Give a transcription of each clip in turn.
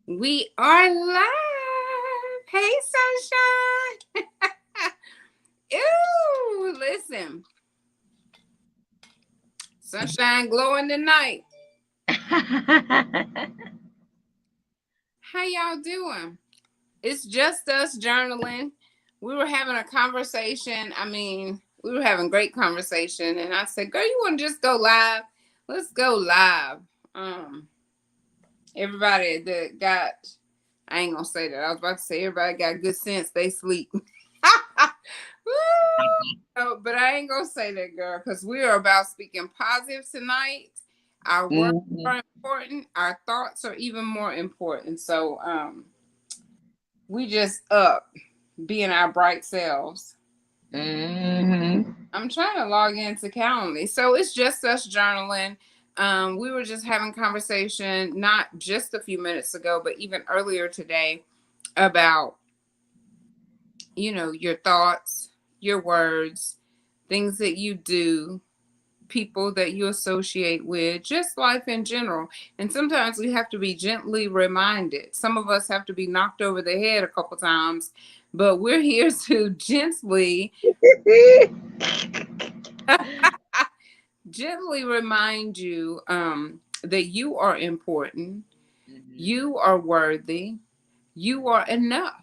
We are live. Hey, sunshine. Ew, listen. Sunshine glowing tonight. How y'all doing? It's just us journaling. We were having a conversation. We were having great conversation. And I said, girl, you want to just go live? Let's go live. Everybody that got, I ain't going to say that. I was about to say everybody got good sense. They sleep. Oh, but I ain't gonna say that, girl, because we are about speaking positive tonight. Our words are important. Our thoughts are even more important. So, we just up being our bright selves. I'm trying to log into Calendly, so it's just us journaling. We were just having conversation not just a few minutes ago, but even earlier today about your thoughts, your words, things that you do, people that you associate with, just life in general. And sometimes we have to be gently reminded. Some of us have to be knocked over the head a couple times, but we're here to gently gently remind you that you are important, you are worthy, you are enough.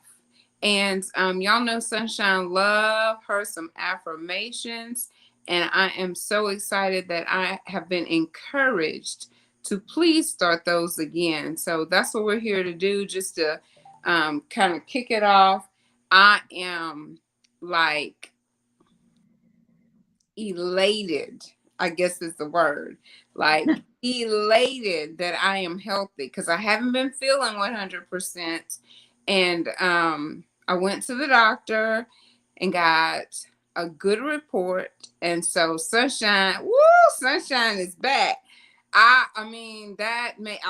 And y'all know Sunshine love her some affirmations. And I am so excited that I have been encouraged to please start those again. So that's what we're here to do, just to kind of kick it off. I am like elated, I guess is the word. Like elated that I am healthy because I haven't been feeling 100%. And I went to the doctor and got a good report. And so Sunshine is back. I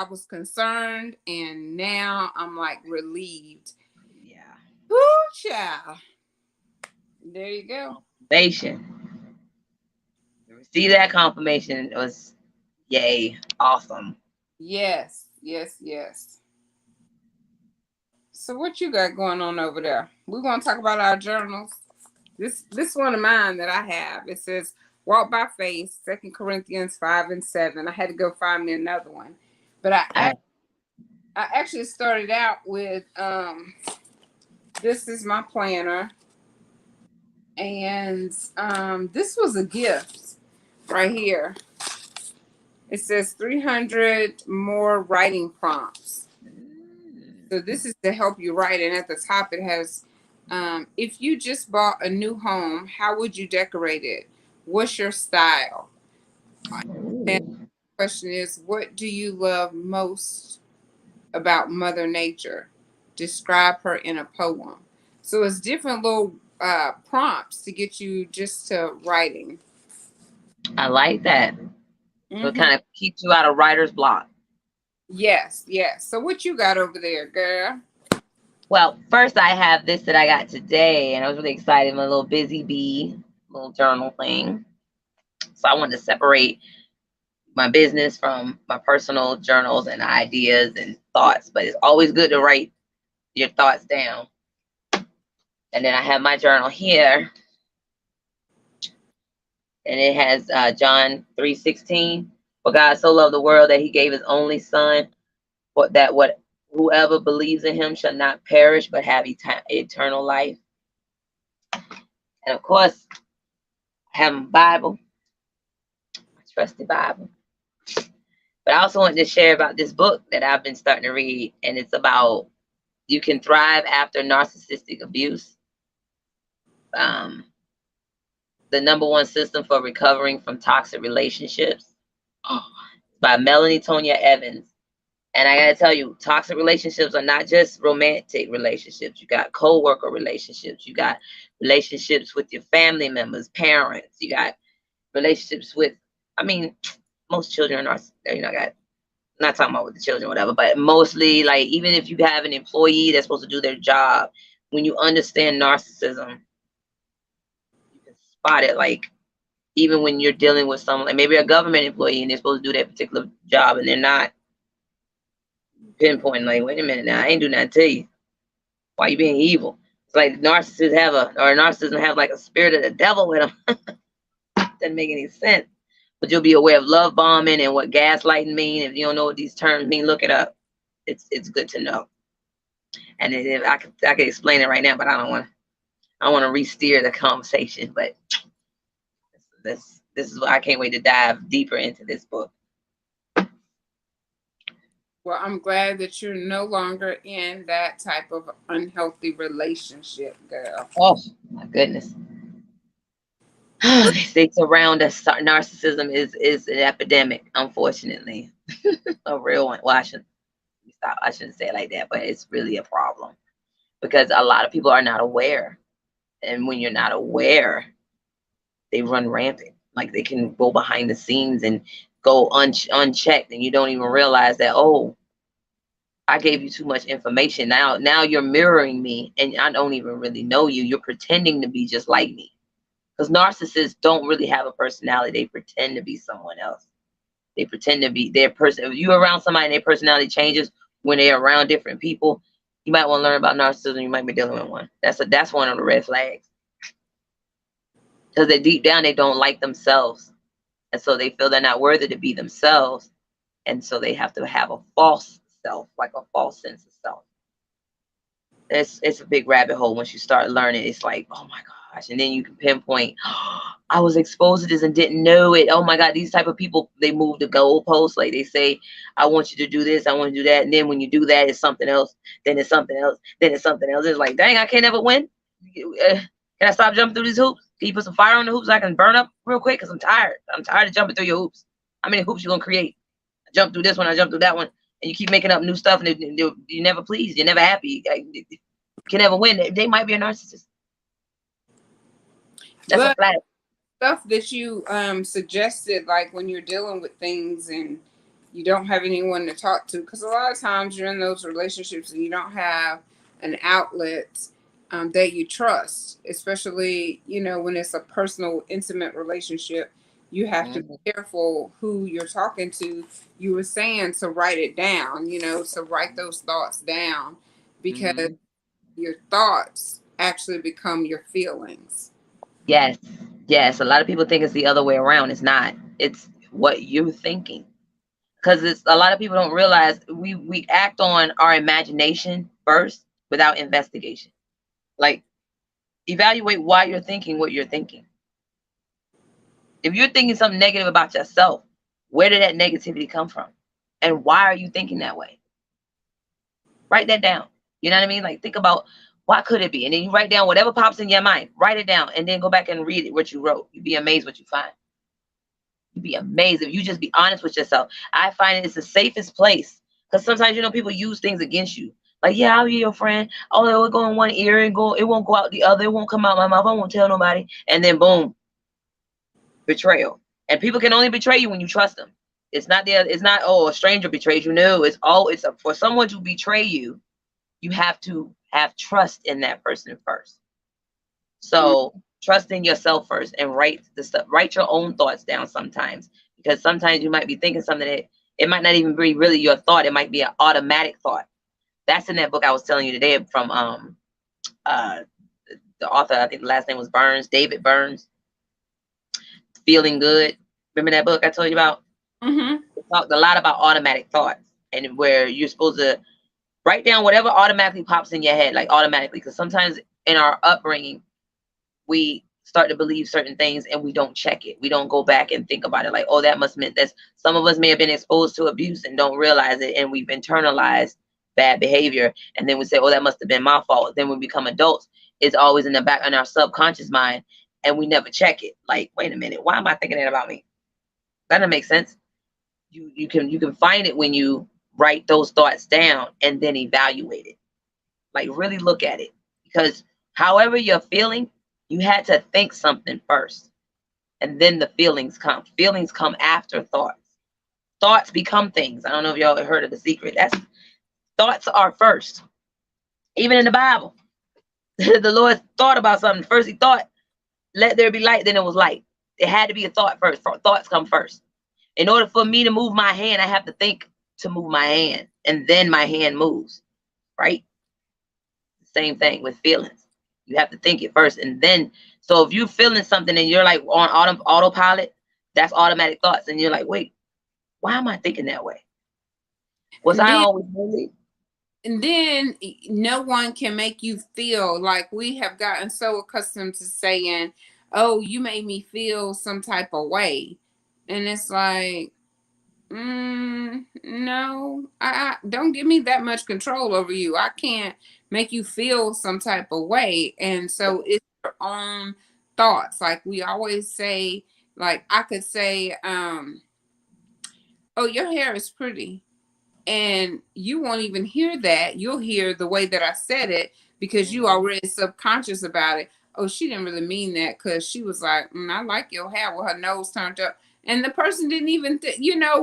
was concerned and now I'm like relieved. Yeah. Woo, child. There you go. Confirmation. To receive that confirmation was yay, awesome. Yes, yes, yes. So what you got going on over there? We're gonna talk about our journals. This one of mine that I have. It says walk by faith, 2 Corinthians 5:7. I had to go find me another one. But I actually started out with this is my planner. And this was a gift right here. It says 300 more writing prompts. So this is to help you write. And at the top it has, if you just bought a new home, how would you decorate it? What's your style? And the question is, what do you love most about Mother Nature? Describe her in a poem. So it's different little prompts to get you just to writing. I like that. So it Mm-hmm. kind of keeps you out of writer's block. Yes, yes. So what you got over there, girl? Well, first I have this that I got today, and I was really excited. My little busy bee, little journal thing. So I wanted to separate my business from my personal journals and ideas and thoughts. But it's always good to write your thoughts down. And then I have my journal here, and it has John 3:16. For God so loved the world that He gave His only Son, whoever believes in Him shall not perish but have eternal life. And of course, I have my Bible, my trusty Bible. But I also wanted to share about this book that I've been starting to read, and it's about you can thrive after narcissistic abuse. The number one system for recovering from toxic relationships, by Melanie, Tonya Evans. And I gotta tell you, toxic relationships are not just romantic relationships. You got co-worker relationships. You got relationships with your family members, parents. You got relationships with, most children are, not talking about with the children, whatever, but mostly, like, even if you have an employee that's supposed to do their job, when you understand narcissism, you can spot it. Like, even when you're dealing with someone, like maybe a government employee and they're supposed to do that particular job and they're not, you pinpointing, like, wait a minute now, I ain't do nothing to you. Why you being evil? It's like narcissism have like a spirit of the devil with them. Doesn't make any sense. But you'll be aware of love bombing and what gaslighting mean. If you don't know what these terms mean, look it up. It's good to know. And if I could explain it right now, but I don't want to re-steer the conversation. But this is what I can't wait to dive deeper into this book. Well, I'm glad that you're no longer in that type of unhealthy relationship, girl. Oh my goodness. They surround us. Narcissism is an epidemic, unfortunately. A real one. Well, I shouldn't say it like that, but it's really a problem because a lot of people are not aware. And when you're not aware, they run rampant. Like they can go behind the scenes and go unchecked, and you don't even realize that, oh, I gave you too much information. Now you're mirroring me, and I don't even really know you. You're pretending to be just like me. Because narcissists don't really have a personality. They pretend to be someone else. They pretend to be their person. If you're around somebody and their personality changes when they're around different people, you might want to learn about narcissism. You might be dealing with one. That's one of the red flags. Because deep down, they don't like themselves. And so they feel they're not worthy to be themselves. And so they have to have a false self, like a false sense of self. It's a big rabbit hole once you start learning. It's like, oh my gosh. And then you can pinpoint, oh, I was exposed to this and didn't know it. Oh my God, these type of people, they move the goalposts. Like they say, I want you to do this, I want to do that. And then when you do that, it's something else. Then it's something else. Then it's something else. It's like, dang, I can't ever win. Can I stop jumping through these hoops? Can you put some fire on the hoops so I can burn up real quick? Because I'm tired. I'm tired of jumping through your hoops. How many hoops you going to create? I jump through this one, I jump through that one. And you keep making up new stuff, and you're never pleased. You're never happy. You can never win. They might be a narcissist. That's a flag. Stuff that you suggested, like when you're dealing with things and you don't have anyone to talk to, because a lot of times you're in those relationships and you don't have an outlet that you trust, especially, when it's a personal, intimate relationship. You have to be careful who you're talking to. You were saying to write it down, to write those thoughts down, because your thoughts actually become your feelings. Yes. A lot of people think it's the other way around. It's not. It's what you're thinking. Because a lot of people don't realize we act on our imagination first without investigation. Like, evaluate why you're thinking what you're thinking. If you're thinking something negative about yourself, where did that negativity come from? And why are you thinking that way? Write that down. You know what I mean? Like, think about, what could it be? And then you write down whatever pops in your mind. Write it down and then go back and read it, what you wrote. You'd be amazed what you find. You'd be amazed if you just be honest with yourself. I find it's the safest place, because sometimes, people use things against you. Like, yeah, I'll be your friend. Oh, it will go in one ear and it won't go out the other. It won't come out my mouth. I won't tell nobody. And then boom, betrayal. And people can only betray you when you trust them. It's not oh, a stranger betrays you. No, for someone to betray you, you have to have trust in that person first. So trust in yourself first, and write your own thoughts down sometimes, because sometimes you might be thinking something that it might not even be really your thought. It might be an automatic thought. That's in that book I was telling you today from the author. I think the last name was Burns, David Burns. Feeling Good. Remember that book I told you about? It talked a lot about automatic thoughts, and where you're supposed to write down whatever automatically pops in your head, like automatically, because sometimes in our upbringing, we start to believe certain things and we don't check it. We don't go back and think about it. Like, oh, that must mean that some of us may have been exposed to abuse and don't realize it, and we've internalized bad behavior, and then we say, oh, that must have been my fault. Then when we become adults, it's always in our subconscious mind, and we never check it. Like, wait a minute, why am I thinking that about me? That doesn't make sense. You can find it when you write those thoughts down and then evaluate it. Like, really look at it, because however you're feeling, you had to think something first, and then the feelings come. Feelings come after thoughts. Thoughts become things. I don't know if y'all heard of The Secret. Thoughts are first. Even in the Bible, the Lord thought about something first. He thought, let there be light, then it was light. It had to be a thought first. Thoughts come first. In order for me to move my hand, I have to think to move my hand. and then my hand moves, right? Same thing with feelings. You have to think it first, and then, so if you're feeling something and you're like on autopilot, that's automatic thoughts, and you're like, wait, why am I thinking that way? Was And I then always really? and then no one can make you feel like, we have gotten so accustomed to saying, oh, you made me feel some type of way. And it's like, no, I don't give me that much control over you. I can't make you feel some type of way. And so it's your own thoughts. Like we always say, like I could say, oh, your hair is pretty, and you won't even hear that. You'll hear the way that I said it because you already subconscious about it. Oh, she didn't really mean that, because she was like, I like your hair with her nose turned up. And the person didn't even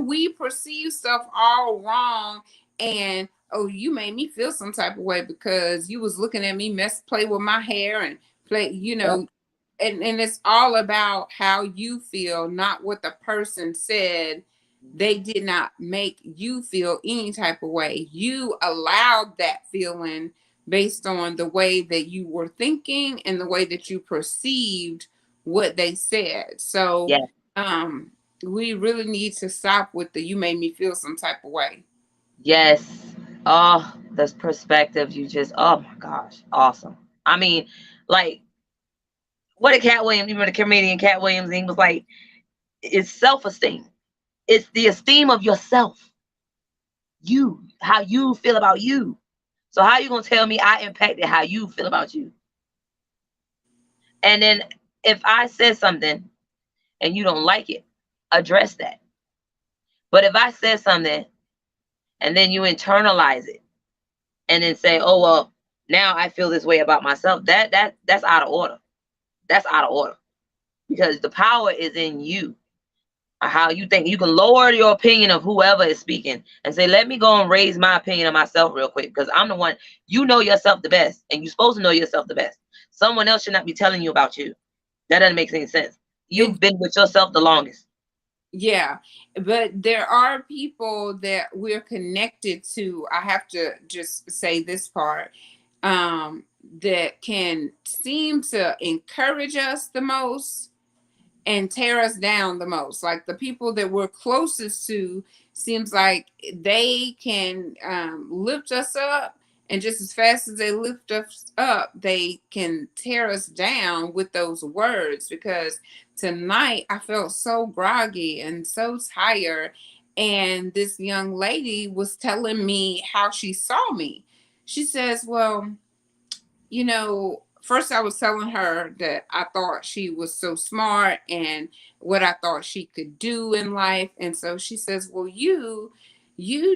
we perceive stuff all wrong. And oh, you made me feel some type of way because you was looking at me play with my hair and play, Yep. and it's all about how you feel, not what the person said. They did not make you feel any type of way. You allowed that feeling based on the way that you were thinking and the way that you perceived what they said. So Yeah. we really need to stop with the you made me feel some type of way. Yes. Oh, this perspective you just, oh my gosh, awesome. I mean, like, what did Cat Williams, even the comedian Cat Williams, he was like, it's self-esteem. It's the esteem of yourself. You, how you feel about you. So how you gonna tell me I impacted how you feel about you? And then if I said something and you don't like it, address that. But if I said something and then you internalize it and then say, oh well, now I feel this way about myself, that's out of order. That's out of order. Because the power is in you. How you think. You can lower your opinion of whoever is speaking and say, let me go and raise my opinion of myself real quick, because I'm the one. You know yourself the best, and you're supposed to know yourself the best. Someone else should not be telling you about you. That doesn't make any sense. You've been with yourself the longest. Yeah, but there are people that we're connected to. I have to just say this part, that can seem to encourage us the most and tear us down the most. Like the people that we're closest to, seems like they can lift us up, and just as fast as they lift us up, they can tear us down with those words. Because tonight I felt so groggy and so tired, and this young lady was telling me how she saw me. She says, well, first I was telling her that I thought she was so smart and what I thought she could do in life. And so she says, well, you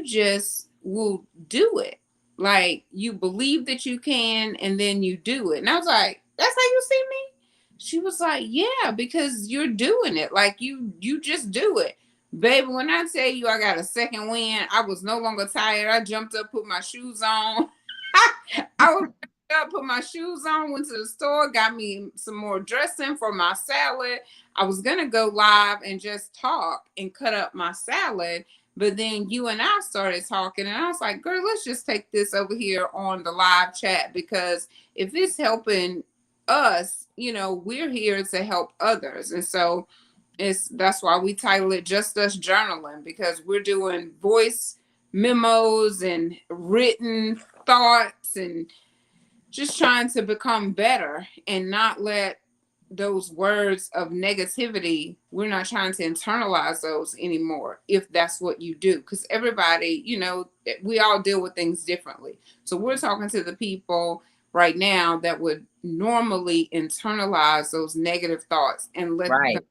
just will do it. Like you believe that you can, and then you do it. And I was like, that's how you see me? She was like, yeah, because you're doing it. Like you just do it. Baby, when I tell you I got a second wind, I was no longer tired. I jumped up, put my shoes on. I was up, put my shoes on, went to the store, got me some more dressing for my salad. I was gonna go live and just talk and cut up my salad, but then you and I started talking, and I was like, girl, let's just take this over here on the live chat, because if it's helping us, we're here to help others. And so that's why we title it Just Us Journaling, because we're doing voice memos and written thoughts and just trying to become better and not let those words of negativity, we're not trying to internalize those anymore, if that's what you do. Because everybody, we all deal with things differently. So we're talking to the people right now that would normally internalize those negative thoughts and let them Right.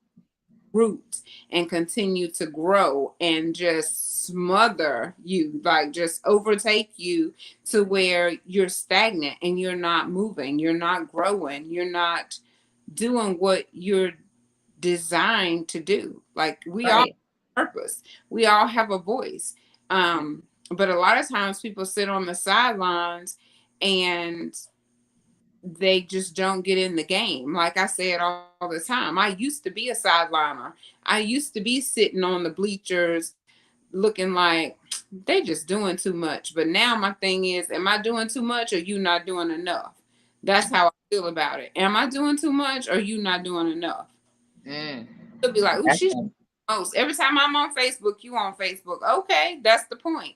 root and continue to grow and just smother you, like just overtake you to where you're stagnant and you're not moving, you're not growing, you're not doing what you're designed to do. Like we all Right. have a purpose, we all have a voice. But a lot of times people sit on the sidelines and they just don't get in the game. Like I said all the time, I used to be a sideliner. I used to be sitting on the bleachers looking like they just doing too much. But now my thing is, am I doing too much or you not doing enough? That's how I feel about it. Am I doing too much or you not doing enough? You'll be like, oh, she's most. Every time I'm on Facebook, you on Facebook. Okay, that's the point.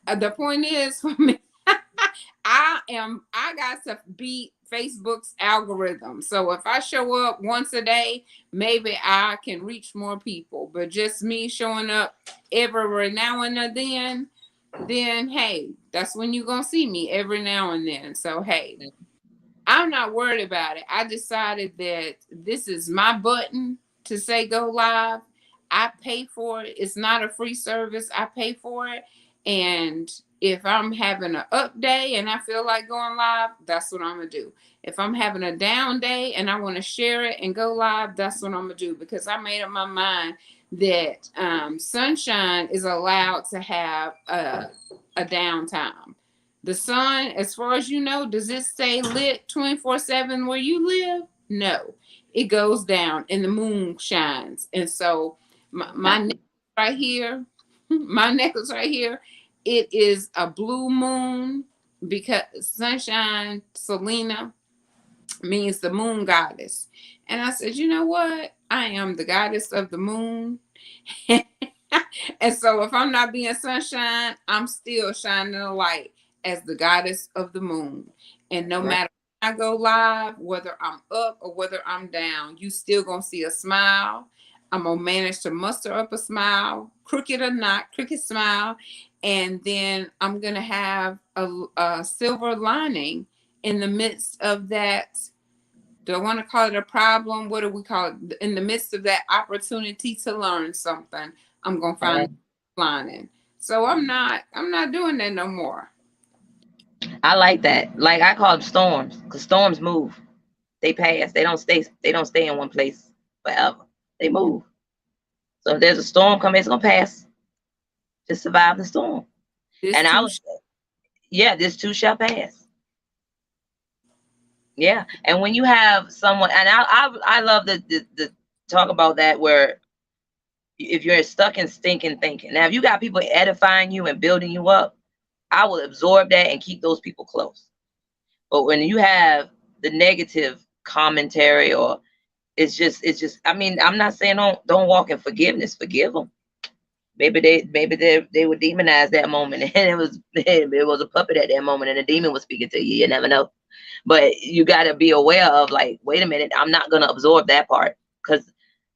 The point is for me, I got to beat Facebook's algorithm. So if I show up once a day, maybe I can reach more people. But just me showing up every now and then hey, that's when you're gonna see me every now and then. So hey, I'm not worried about it. I decided that this is my button to say go live. I pay for it. It's not a free service. I pay for it. And if I'm having an up day and I feel like going live, that's what I'm going to do. If I'm having a down day and I want to share it and go live, that's what I'm going to do. Because I made up my mind that Sunshine is allowed to have a downtime. The sun, as far as you know, does it stay lit 24/7 where you live? No, it goes down and the moon shines. And so my necklace right here, it is a blue moon because Sunshine Selena means the moon goddess. And I said, you know what? I am the goddess of the moon. And so if I'm not being sunshine, I'm still shining a light as the goddess of the moon. And no matter when I go live, whether I'm up or whether I'm down, you still gonna see a smile. I'm gonna manage to muster up a smile, crooked or not, crooked smile. And then I'm gonna have a silver lining in the midst of that. Do I want to call it a problem? What do we call it? In the midst of that opportunity to learn something, I'm gonna find a lining. So I'm not doing that no more. I like that. Like I call them storms, because storms move. They pass. They don't stay in one place forever. They move. So if there's a storm coming, it's gonna pass. Just survive the storm. This too shall pass. Yeah. And when you have someone, and I love the talk about that, where if you're stuck in stinking thinking. Now, if you got people edifying you and building you up, I will absorb that and keep those people close. But when you have the negative commentary, or it's just, I mean, I'm not saying don't walk in forgiveness. Forgive them. Maybe they were demonized that moment, and it was a puppet at that moment, and the demon was speaking to you. You never know. But you got to be aware of, like, wait a minute, I'm not going to absorb that part, because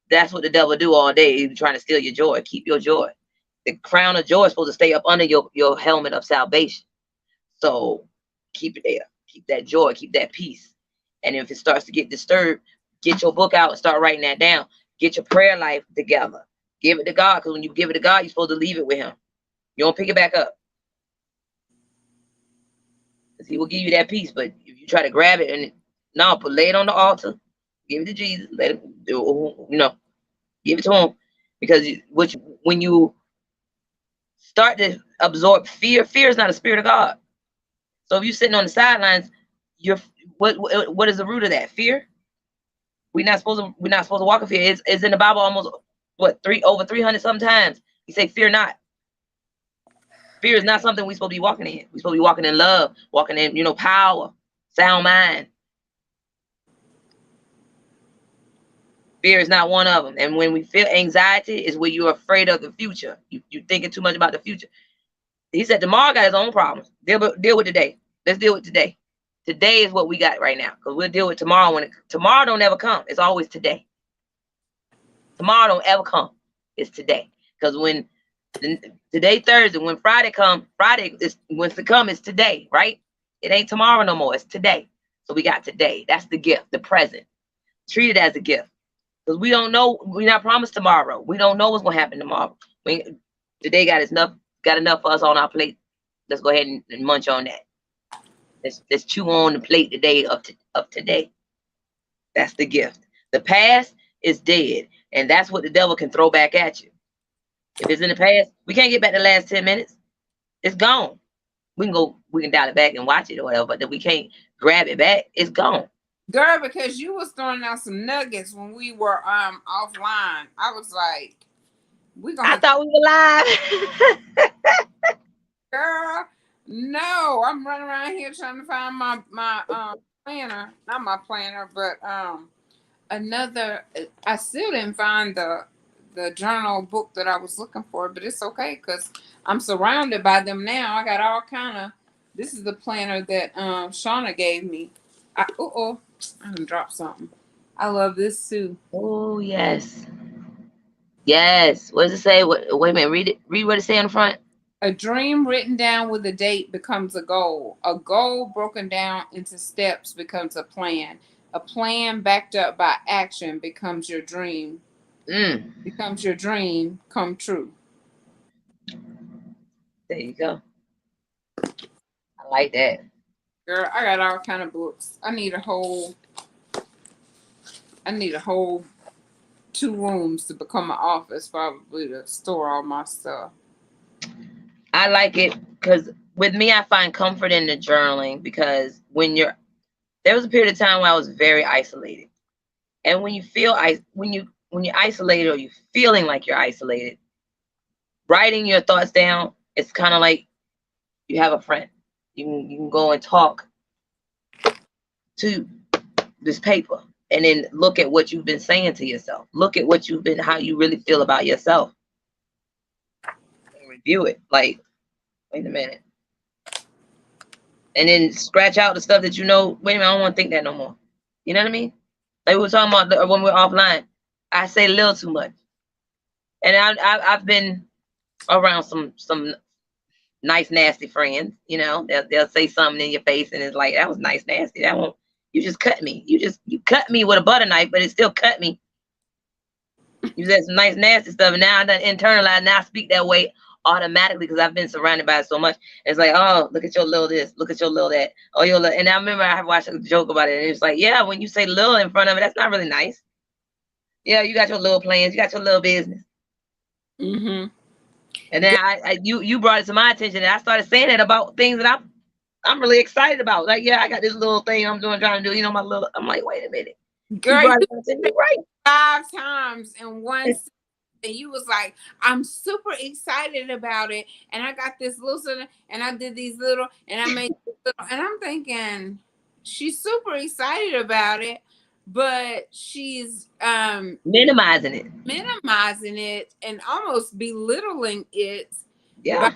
that's what the devil do all day. He's trying to steal your joy. Keep your joy. The crown of joy is supposed to stay up under your helmet of salvation. So keep it there. Keep that joy. Keep that peace. And if it starts to get disturbed, get your book out and start writing that down. Get your prayer life together. Give it to God, because when you give it to God, you're supposed to leave it with him. You don't pick it back up. Because he will give you that peace. But if you try to grab it and lay it on the altar, give it to Jesus, let him give it to him. Because when you start to absorb fear is not a spirit of God. So if you're sitting on the sidelines, what is the root of that? Fear. We're not supposed to walk in fear. It's in the Bible almost over 300 sometimes. He say, fear not. Fear is not something we're supposed to be walking in. We're supposed to be walking in love, walking in, power, sound mind. Fear is not one of them. And when we feel anxiety, is when you're afraid of the future. You're thinking too much about the future. He said tomorrow got his own problems. Deal with today. Let's deal with today. Today is what we got right now, because we'll deal with tomorrow when tomorrow don't ever come. It's always today. Tomorrow don't ever come. It's today. Because when today Thursday, when Friday come, wants to come, it's today, right? It ain't tomorrow no more. It's today. So we got today. That's the gift, the present. Treat it as a gift. Because we don't know, we're not promised tomorrow. We don't know what's gonna happen tomorrow. Today got enough for us on our plate. Let's go ahead and munch on that. Let's chew on the plate today of today. That's the gift. The past is dead, and that's what the devil can throw back at you. If it's in the past, we can't get back the last 10 minutes. It's gone. We can dial it back and watch it or whatever, but then we can't grab it back. It's gone. Girl, because you was throwing out some nuggets when we were offline. I was like, We're gonna I have thought we were live. girl. No, I'm running around here trying to find my planner. Not my planner, but another. I still didn't find the journal book that I was looking for, but it's okay because I'm surrounded by them now. I got all kind of. This is the planner that Shauna gave me. I done dropped something. I love this too. Oh yes. Yes. What does it say? Wait a minute. Read it. Read what it say on the front. A dream written down with a date becomes a goal. A goal broken down into steps becomes a plan. A plan backed up by action becomes your dream. Becomes your dream come true. There you go. I like that. Girl, I got all kind of books. I need a whole 2 rooms to become an office, probably, to store all my stuff. I like it because with me, I find comfort in the journaling because there was a period of time where I was very isolated, and when you're isolated or you're feeling like you're isolated, writing your thoughts down, it's kind of like you have a friend. You can go and talk to this paper and then look at what you've been saying to yourself. Look at how you really feel about yourself. And review it. Like, wait a minute. And then scratch out the stuff that wait a minute, I don't want to think that no more. You know what I mean? Like we were talking about when we're offline. I say a little too much. And I've been around some nice, nasty friends, they'll say something in your face and it's like, that was nice, nasty. That won't, you just cut me. You cut me with a butter knife, but it still cut me. You said some nice, nasty stuff, and now I done internalized. Now I speak that way automatically because I've been surrounded by it so much. It's like, oh, look at your little this, look at your little that. Oh, your little, and I remember I watched a joke about it, and it's like, yeah, when you say little in front of it, that's not really nice. Yeah, you got your little plans, you got your little business. Mm-hmm. And then you brought it to my attention, and I started saying it about things that I'm really excited about. Like, yeah, I got this little thing I'm trying to do. My little. I'm like, wait a minute, girl, you brought it to me, right? 5 times in one. And you was like, I'm super excited about it, and I got this little sort, and I did these little, and I made little, and I'm thinking she's super excited about it, but she's minimizing it and almost belittling it. Yeah.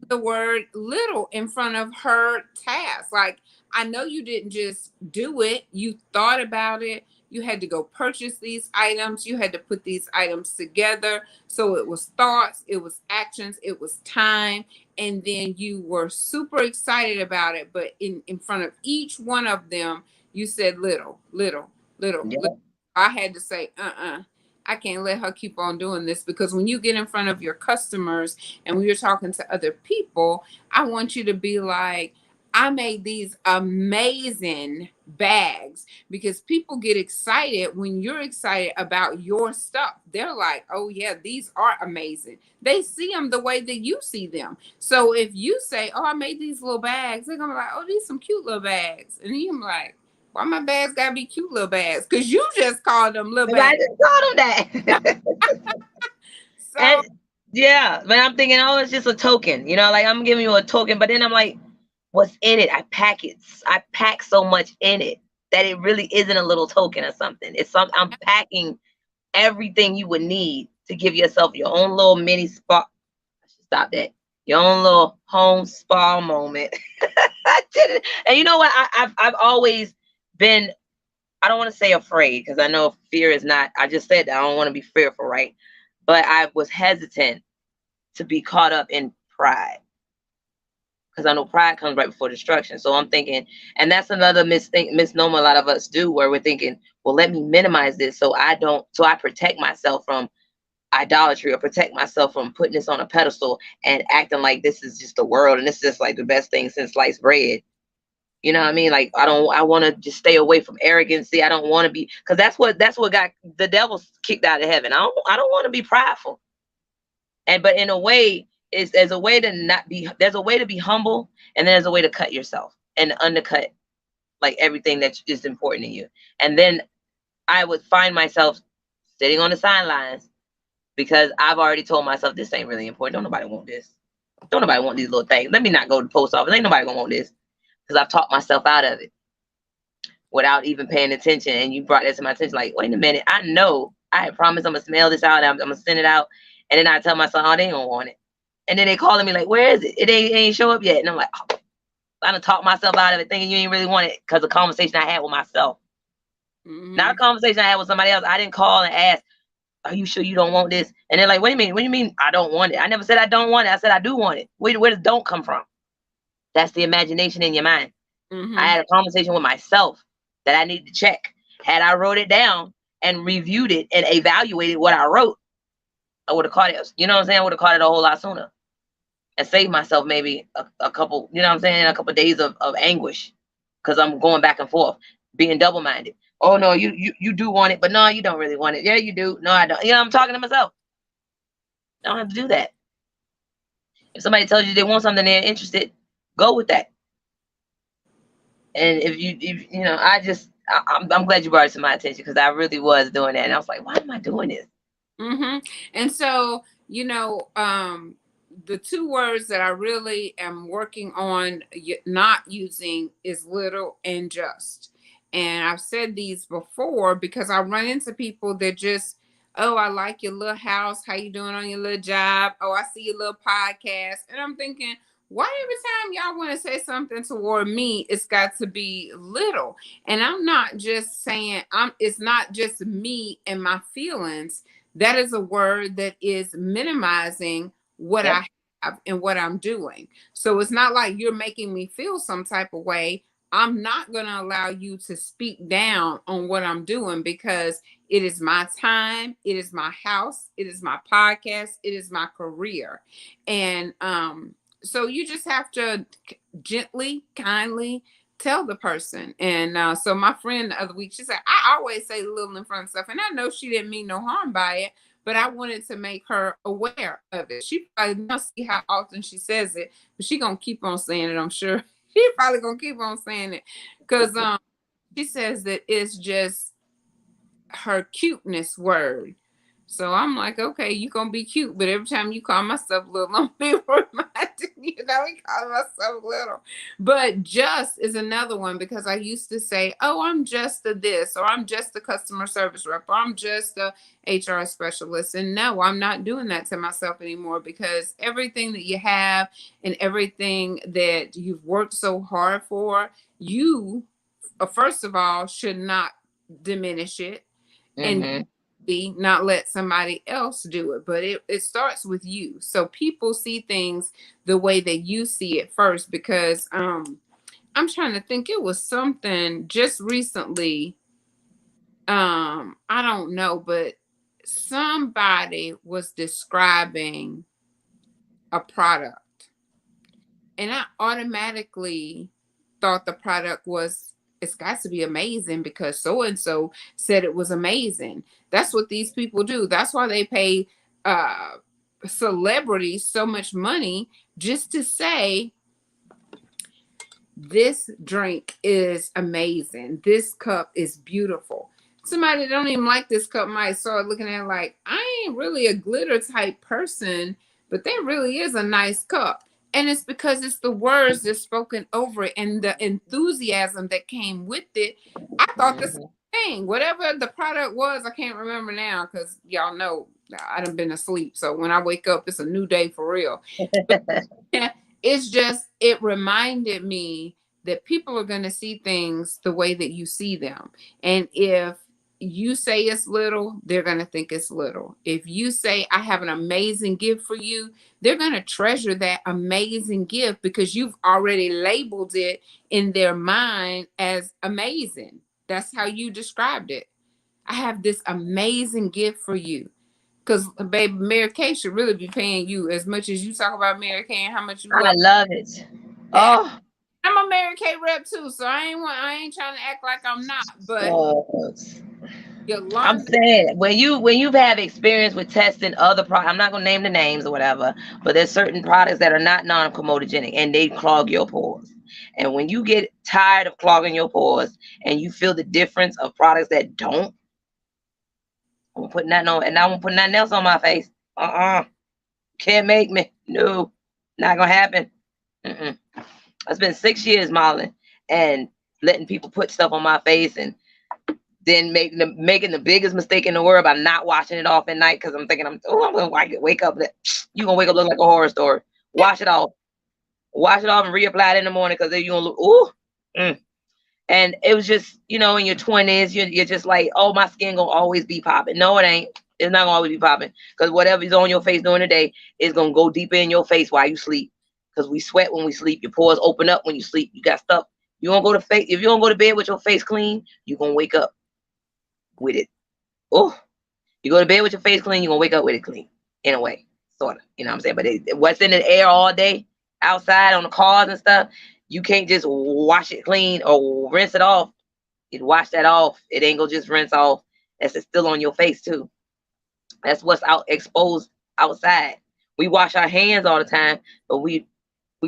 The word little in front of her task. Like, I know you didn't just do it, you thought about it. You had to go purchase these items. You had to put these items together. So it was thoughts, it was actions, it was time. And then you were super excited about it. But in front of each one of them, you said little, little, little, Yeah. little. I had to say, I can't let her keep on doing this, because when you get in front of your customers and when you're talking to other people, I want you to be like, I made these amazing bags, because people get excited when you're excited about your stuff. They're like, oh yeah, these are amazing. They see them the way that you see them. So if you say, oh, I made these little bags, they're gonna be like, oh, these some cute little bags. And you're like, why my bags gotta be cute little bags? Because you just called them little bags. I just called them that. So, and, yeah, but I'm thinking, oh, it's just a token. Like, I'm giving you a token, but then I'm like, what's in it? I pack so much in it that it really isn't a little token or something. I'm packing everything you would need to give yourself your own little mini spa. I should stop that. Your own little home spa moment. I did it. And you know what? I've always been, I don't want to say afraid, because I know fear is not, I just said that I don't want to be fearful, right? But I was hesitant to be caught up in pride, because I know pride comes right before destruction. So I'm thinking, and that's another misnomer a lot of us do, where we're thinking, well, let me minimize this so I protect myself from idolatry, or protect myself from putting this on a pedestal and acting like this is just the world and this is just like the best thing since sliced bread. You know what I mean? Like, I want to just stay away from arrogancy. I don't want to be, because that's what got the devil kicked out of heaven. I don't want to be prideful. But in a way, there's a way to be humble, and then there's a way to cut yourself and undercut like everything that is important to you. And then I would find myself sitting on the sidelines, because I've already told myself this ain't really important. Don't nobody want this. Don't nobody want these little things. Let me not go to the post office. Ain't nobody gonna want this, because I've talked myself out of it without even paying attention. And you brought that to my attention. Like, wait a minute, I know I had promised I'm gonna smell this out. I'm gonna send it out, and then I tell myself, oh, they don't want it. And then they calling me like, where is it? It ain't show up yet. And I'm like, oh, I done talked myself out of it, thinking you ain't really want it, because of the conversation I had with myself. Not a conversation I had with somebody else. I didn't call and ask, are you sure you don't want this? And they're like, what do you mean? What do you mean I don't want it? I never said I don't want it. I said I do want it. Where does don't come from? That's the imagination in your mind. I had a conversation with myself that I need to check. Had I wrote it down and reviewed it and evaluated what I wrote, I would have caught it. You know what I'm saying? I would have caught it a whole lot sooner and saved myself maybe a couple, you know what I'm saying? A couple of days of anguish, because I'm going back and forth, being double-minded. Oh no, you do want it, but no, you don't really want it. Yeah, you do. No, I don't. You know, I'm talking to myself. I don't have to do that. If somebody tells you they want something, they're interested, go with that. And if you know, I'm glad you brought it to my attention, because I really was doing that, and I was like, why am I doing this? And so, you know, the two words that I really am working on not using is little and just. And I've said these before because I run into people that just, oh, I like your little house. How you doing on your little job? Oh, I see your little podcast. And I'm thinking, why every time y'all want to say something toward me, it's got to be little? And I'm not just saying it's not just me and my feelings. That is a word that is minimizing what I have and what I'm doing. So it's not like you're making me feel some type of way. I'm not going to allow you to speak down on what I'm doing, because it is my time. It is my house. It is my podcast. It is my career. And so you just have to gently, kindly tell the person. And so my friend the other week, she said, I always say little in front of stuff. And I know she didn't mean no harm by it, but I wanted to make her aware of it. She probably don't see how often she says it, but she going to keep on saying it, I'm sure. She probably going to keep on saying it, because she says that it's just her cuteness word. So I'm like, okay, you gonna be cute, but every time you call myself little, I'm be reminding you that I call myself little. But just is another one, because I used to say, oh, I'm just a this, or I'm just a customer service rep, or I'm just a HR specialist. And no, I'm not doing that to myself anymore, because everything that you have and everything that you've worked so hard for, you, first of all, should not diminish it. And not let somebody else do it, but it starts with you. So people see things the way that you see it first, because I'm trying to think, it was something just recently, I don't know, but somebody was describing a product, and I automatically thought the product was, it's got to be amazing because so and so said it was amazing. That's what these people do. That's why they pay celebrities so much money just to say, this drink is amazing, this cup is beautiful. Somebody that don't even like this cup might start looking at it like, I ain't really a glitter type person, but that really is a nice cup. And it's because it's the words that's spoken over it and the enthusiasm that came with it. I thought the same thing. Whatever the product was, I can't remember now, because y'all know I done been asleep. So when I wake up, it's a new day for real. It's just, it reminded me that people are going to see things the way that you see them. And if you say it's little, they're going to think it's little. If you say, I have an amazing gift for you, they're going to treasure that amazing gift, because you've already labeled it in their mind as amazing. That's how you described it. I have this amazing gift for you. Because, baby, Mary Kay should really be paying you as much as you talk about Mary Kay and how much you love. I love it. Oh, I'm a Mary Kay rep too, so I ain't trying to act like I'm not. But I'm saying, when you have experience with testing other products, I'm not gonna name the names or whatever, but there's certain products that are not non-comedogenic and they clog your pores. And when you get tired of clogging your pores and you feel the difference of products that don't, I won't put nothing on, and I won't put nothing else on my face. Can't make me. No, not gonna happen. Mm-mm. I spent 6 years modeling and letting people put stuff on my face, and then making the biggest mistake in the world by not washing it off at night because I'm thinking I'm gonna wake up. You gonna wake up look like a horror story. Wash it off and reapply it in the morning because then you gonna look And it was just, in your 20s, you're just like, oh, my skin gonna always be popping. No, it ain't. It's not gonna always be popping because whatever's on your face during the day is gonna go deeper in your face while you sleep. Because we sweat when we sleep. Your pores open up when you sleep. You got stuff. You don't go to face. If you don't go to bed with your face clean, you're gonna wake up with it. Oh, you go to bed with your face clean, you're gonna wake up with it clean. In a way, sort of. You know what I'm saying? But what's in the air all day, outside on the cars and stuff, you can't just wash it clean or rinse it off. You wash that off. It ain't gonna just rinse off. That's still on your face too. That's what's out exposed outside. We wash our hands all the time, but we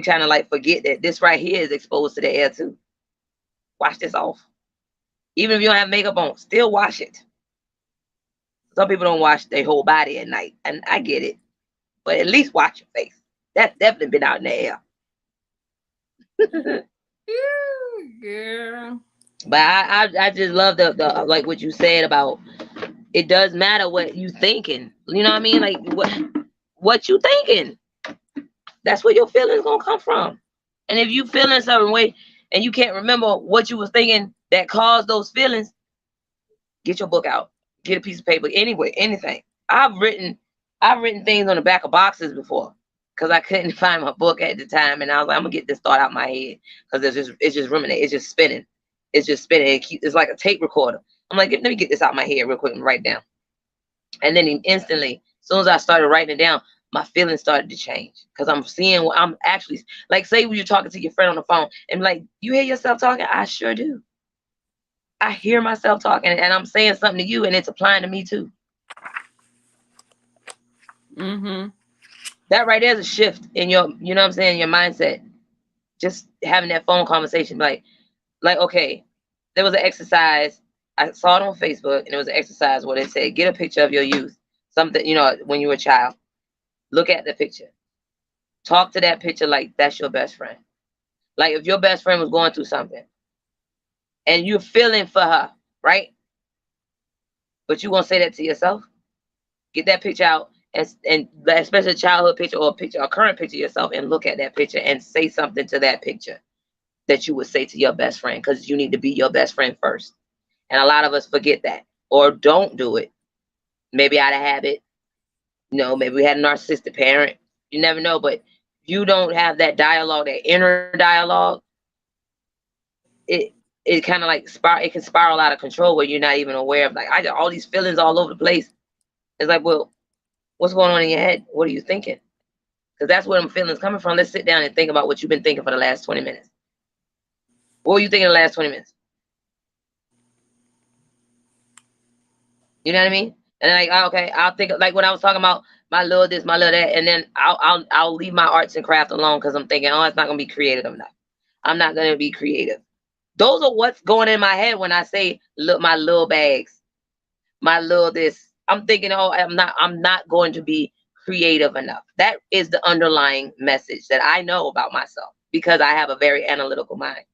kind of like forget that this right here is exposed to the air too. Wash this off. Even if you don't have makeup on, still wash it. Some people don't wash their whole body at night, and I get it. But at least wash your face. That's definitely been out in the air. Yeah. But I just love the like what you said about it does matter what you thinking. You know what I mean? Like what you thinking. That's where your feelings gonna come from. And if you feeling a certain way and you can't remember what you was thinking that caused those feelings, get your book out. Get a piece of paper. Anyway, anything. I've written things on the back of boxes before because I couldn't find my book at the time, and I was like, I'm gonna get this thought out my head because it's just ruminating. It's just spinning. It's just spinning. It's like a tape recorder. I'm like, let me get this out my head real quick and write down. And then instantly, as soon as I started writing it down, my feelings started to change because I'm seeing what I'm actually like. Say when you're talking to your friend on the phone and like, you hear yourself talking? I sure do. I hear myself talking and I'm saying something to you and it's applying to me too. Mm-hmm. That right there is a shift in your, you know what I'm saying, your mindset. Just having that phone conversation, like, okay, there was an exercise. I saw it on Facebook and it was an exercise where they said, get a picture of your youth. Something, when you were a child. Look at the picture. Talk to that picture like that's your best friend. Like if your best friend was going through something and you're feeling for her, right? But you won't say that to yourself. Get that picture out and especially a childhood picture or a current picture of yourself and look at that picture and say something to that picture that you would say to your best friend because you need to be your best friend first. And a lot of us forget that or don't do it. Maybe out of habit. Maybe we had a narcissistic parent. You never know, but you don't have that dialogue, that inner dialogue. It kind of like it can spiral out of control where you're not even aware of like I got all these feelings all over the place. It's like, well, what's going on in your head? What are you thinking? Because that's where them feelings coming from. Let's sit down and think about what you've been thinking for the last 20 minutes. What were you thinking the last 20 minutes? You know what I mean? And then like, okay, I'll think like when I was talking about my little this, my little that, and then I'll leave my arts and craft alone because I'm thinking, oh, it's not gonna be creative enough. I'm not gonna be creative. Those are what's going in my head when I say, look, my little bags, my little this. I'm thinking, oh, I'm not going to be creative enough. That is the underlying message that I know about myself because I have a very analytical mind.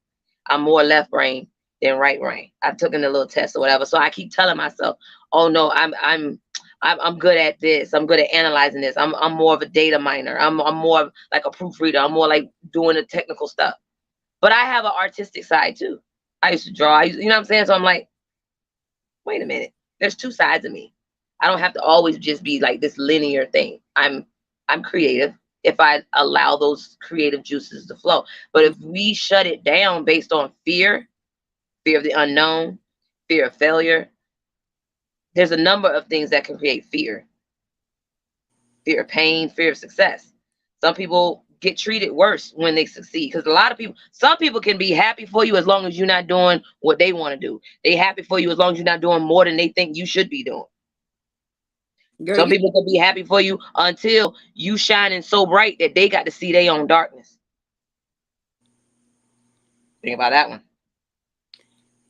I'm more left brain than right brain. I've taken a little test or whatever. So I keep telling myself, oh no, I'm good at this. I'm good at analyzing this. I'm more of a data miner. I'm more like a proofreader. I'm more like doing the technical stuff. But I have an artistic side too. I used to draw. You know what I'm saying? So I'm like, wait a minute. There's two sides of me. I don't have to always just be like this linear thing. I'm creative if I allow those creative juices to flow. But if we shut it down based on fear of the unknown, fear of failure, there's a number of things that can create fear of pain, fear of success. Some people get treated worse when they succeed because some people can be happy for you as long as you're not doing what they want to do. They happy for you as long as you're not doing more than they think you should be doing. Girl, some people can be happy for you until you shining so bright that they got to see their own darkness. Think about that one.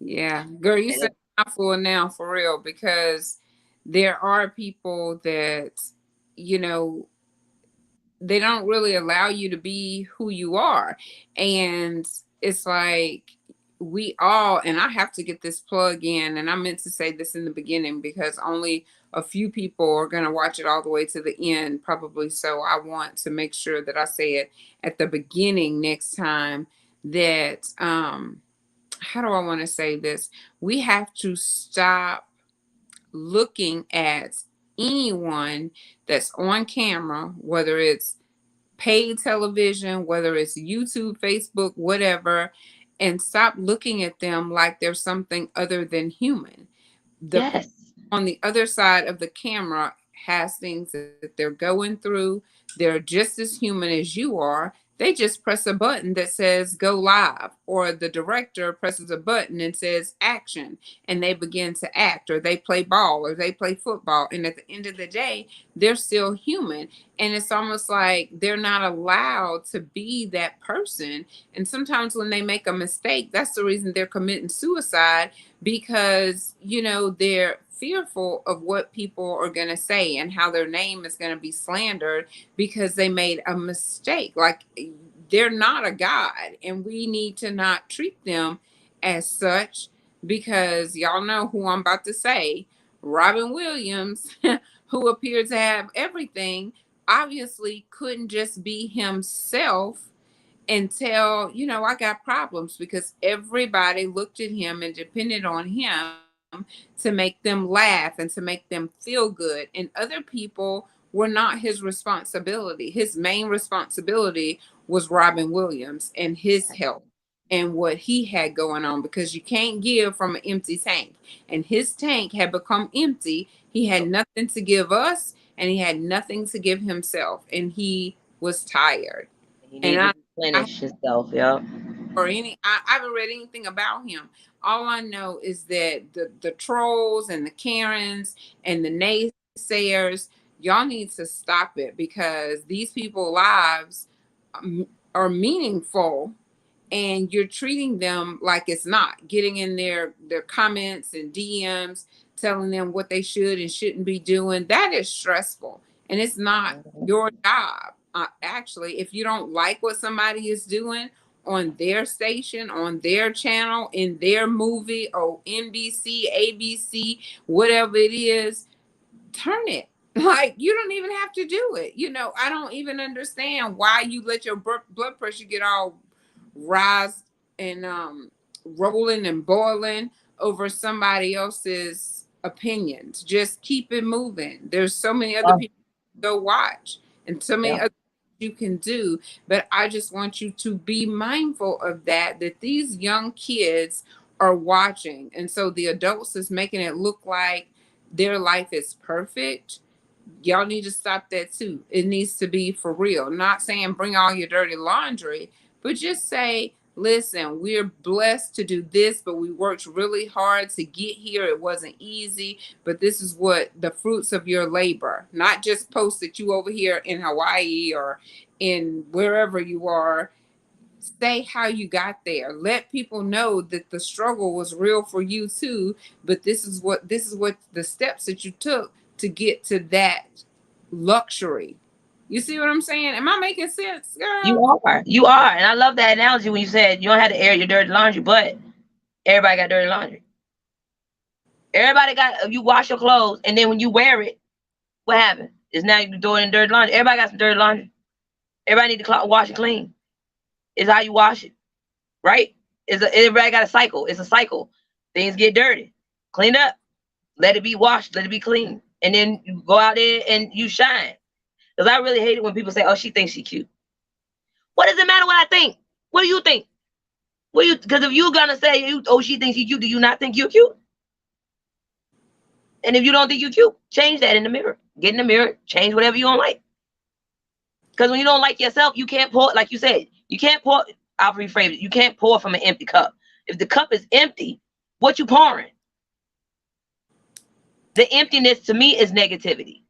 Yeah, girl, you said mouthful now for real because there are people that, you know, they don't really allow you to be who you are. And it's like we all, and I have to get this plug in, and I meant to say this in the beginning because only a few people are going to watch it all the way to the end, probably. So I want to make sure that I say it at the beginning next time that, how do I want to say this? We have to stop looking at anyone that's on camera, whether it's paid television, whether it's YouTube, Facebook, whatever, and stop looking at them like they're something other than human. The person Yes. on the other side of the camera has things that they're going through. They're just as human as you are. They just press a button that says go live, or the director presses a button and says action, and they begin to act, or they play ball, or they play football. And at the end of the day, they're still human. And it's almost like they're not allowed to be that person. And sometimes when they make a mistake, that's the reason they're committing suicide, because, you know, they're fearful of what people are going to say and how their name is going to be slandered because they made a mistake. Like, they're not a god, and we need to not treat them as such, because y'all know who I'm about to say. Robin Williams, who appeared to have everything, obviously couldn't just be himself and tell, you know, I got problems, because everybody looked at him and depended on him to make them laugh and to make them feel good. And other people were not his responsibility. His main responsibility was Robin Williams and his health and what he had going on, because you can't give from an empty tank. And his tank had become empty. He had nothing to give us, and he had nothing to give himself. And he was tired. He And needs to I replenish himself. Yeah. or I haven't read anything about him. All I know is that the trolls and the Karens and the naysayers, y'all need to stop it, because these people's lives are meaningful, and you're treating them like it's not. Getting in their comments and DMs, telling them what they should and shouldn't be doing. That is stressful, and it's not your job. Actually, if you don't like what somebody is doing on their station, on their channel, in their movie, or NBC, ABC, whatever it is, turn it. Like, you don't even have to do it. You know, I don't even understand why you let your blood pressure get all rise and rolling and boiling over somebody else's opinions. Just keep it moving. There's so many other people to go watch, and so many Yeah. other you can do. But I just want you to be mindful of that these young kids are watching. And so the adults is making it look like their life is perfect. Y'all need to stop that too. It needs to be for real. Not saying bring all your dirty laundry, but just say, listen, we're blessed to do this, but we worked really hard to get here. It wasn't easy, but this is what the fruits of your labor. Not just post that you over here in Hawaii or in wherever you are. Say how you got there. Let people know that the struggle was real for you too, but this is what the steps that you took to get to that luxury. You see what I'm saying? Am I making sense, girl? You are, and I love that analogy when you said you don't have to air your dirty laundry, but everybody got dirty laundry. Everybody got, you wash your clothes, and then when you wear it, what happened? Is now you doing in dirty laundry. Everybody got some dirty laundry. Everybody need to wash and clean. It's how you wash it, right? Everybody got a cycle. It's a cycle. Things get dirty, clean up, let it be washed, let it be clean, and then you go out there and you shine. Because I really hate it when people say, "Oh, she thinks she's cute." What does it matter what I think? What do you think? Because if you're gonna say, "Oh, she thinks she's cute," do you not think you're cute? And if you don't think you're cute, change that in the mirror. Get in the mirror, change whatever you don't like. Because when you don't like yourself, you can't pour, like you said, you can't pour. I'll rephrase it. You can't pour from an empty cup. If the cup is empty, what you pouring? The emptiness to me is negativity.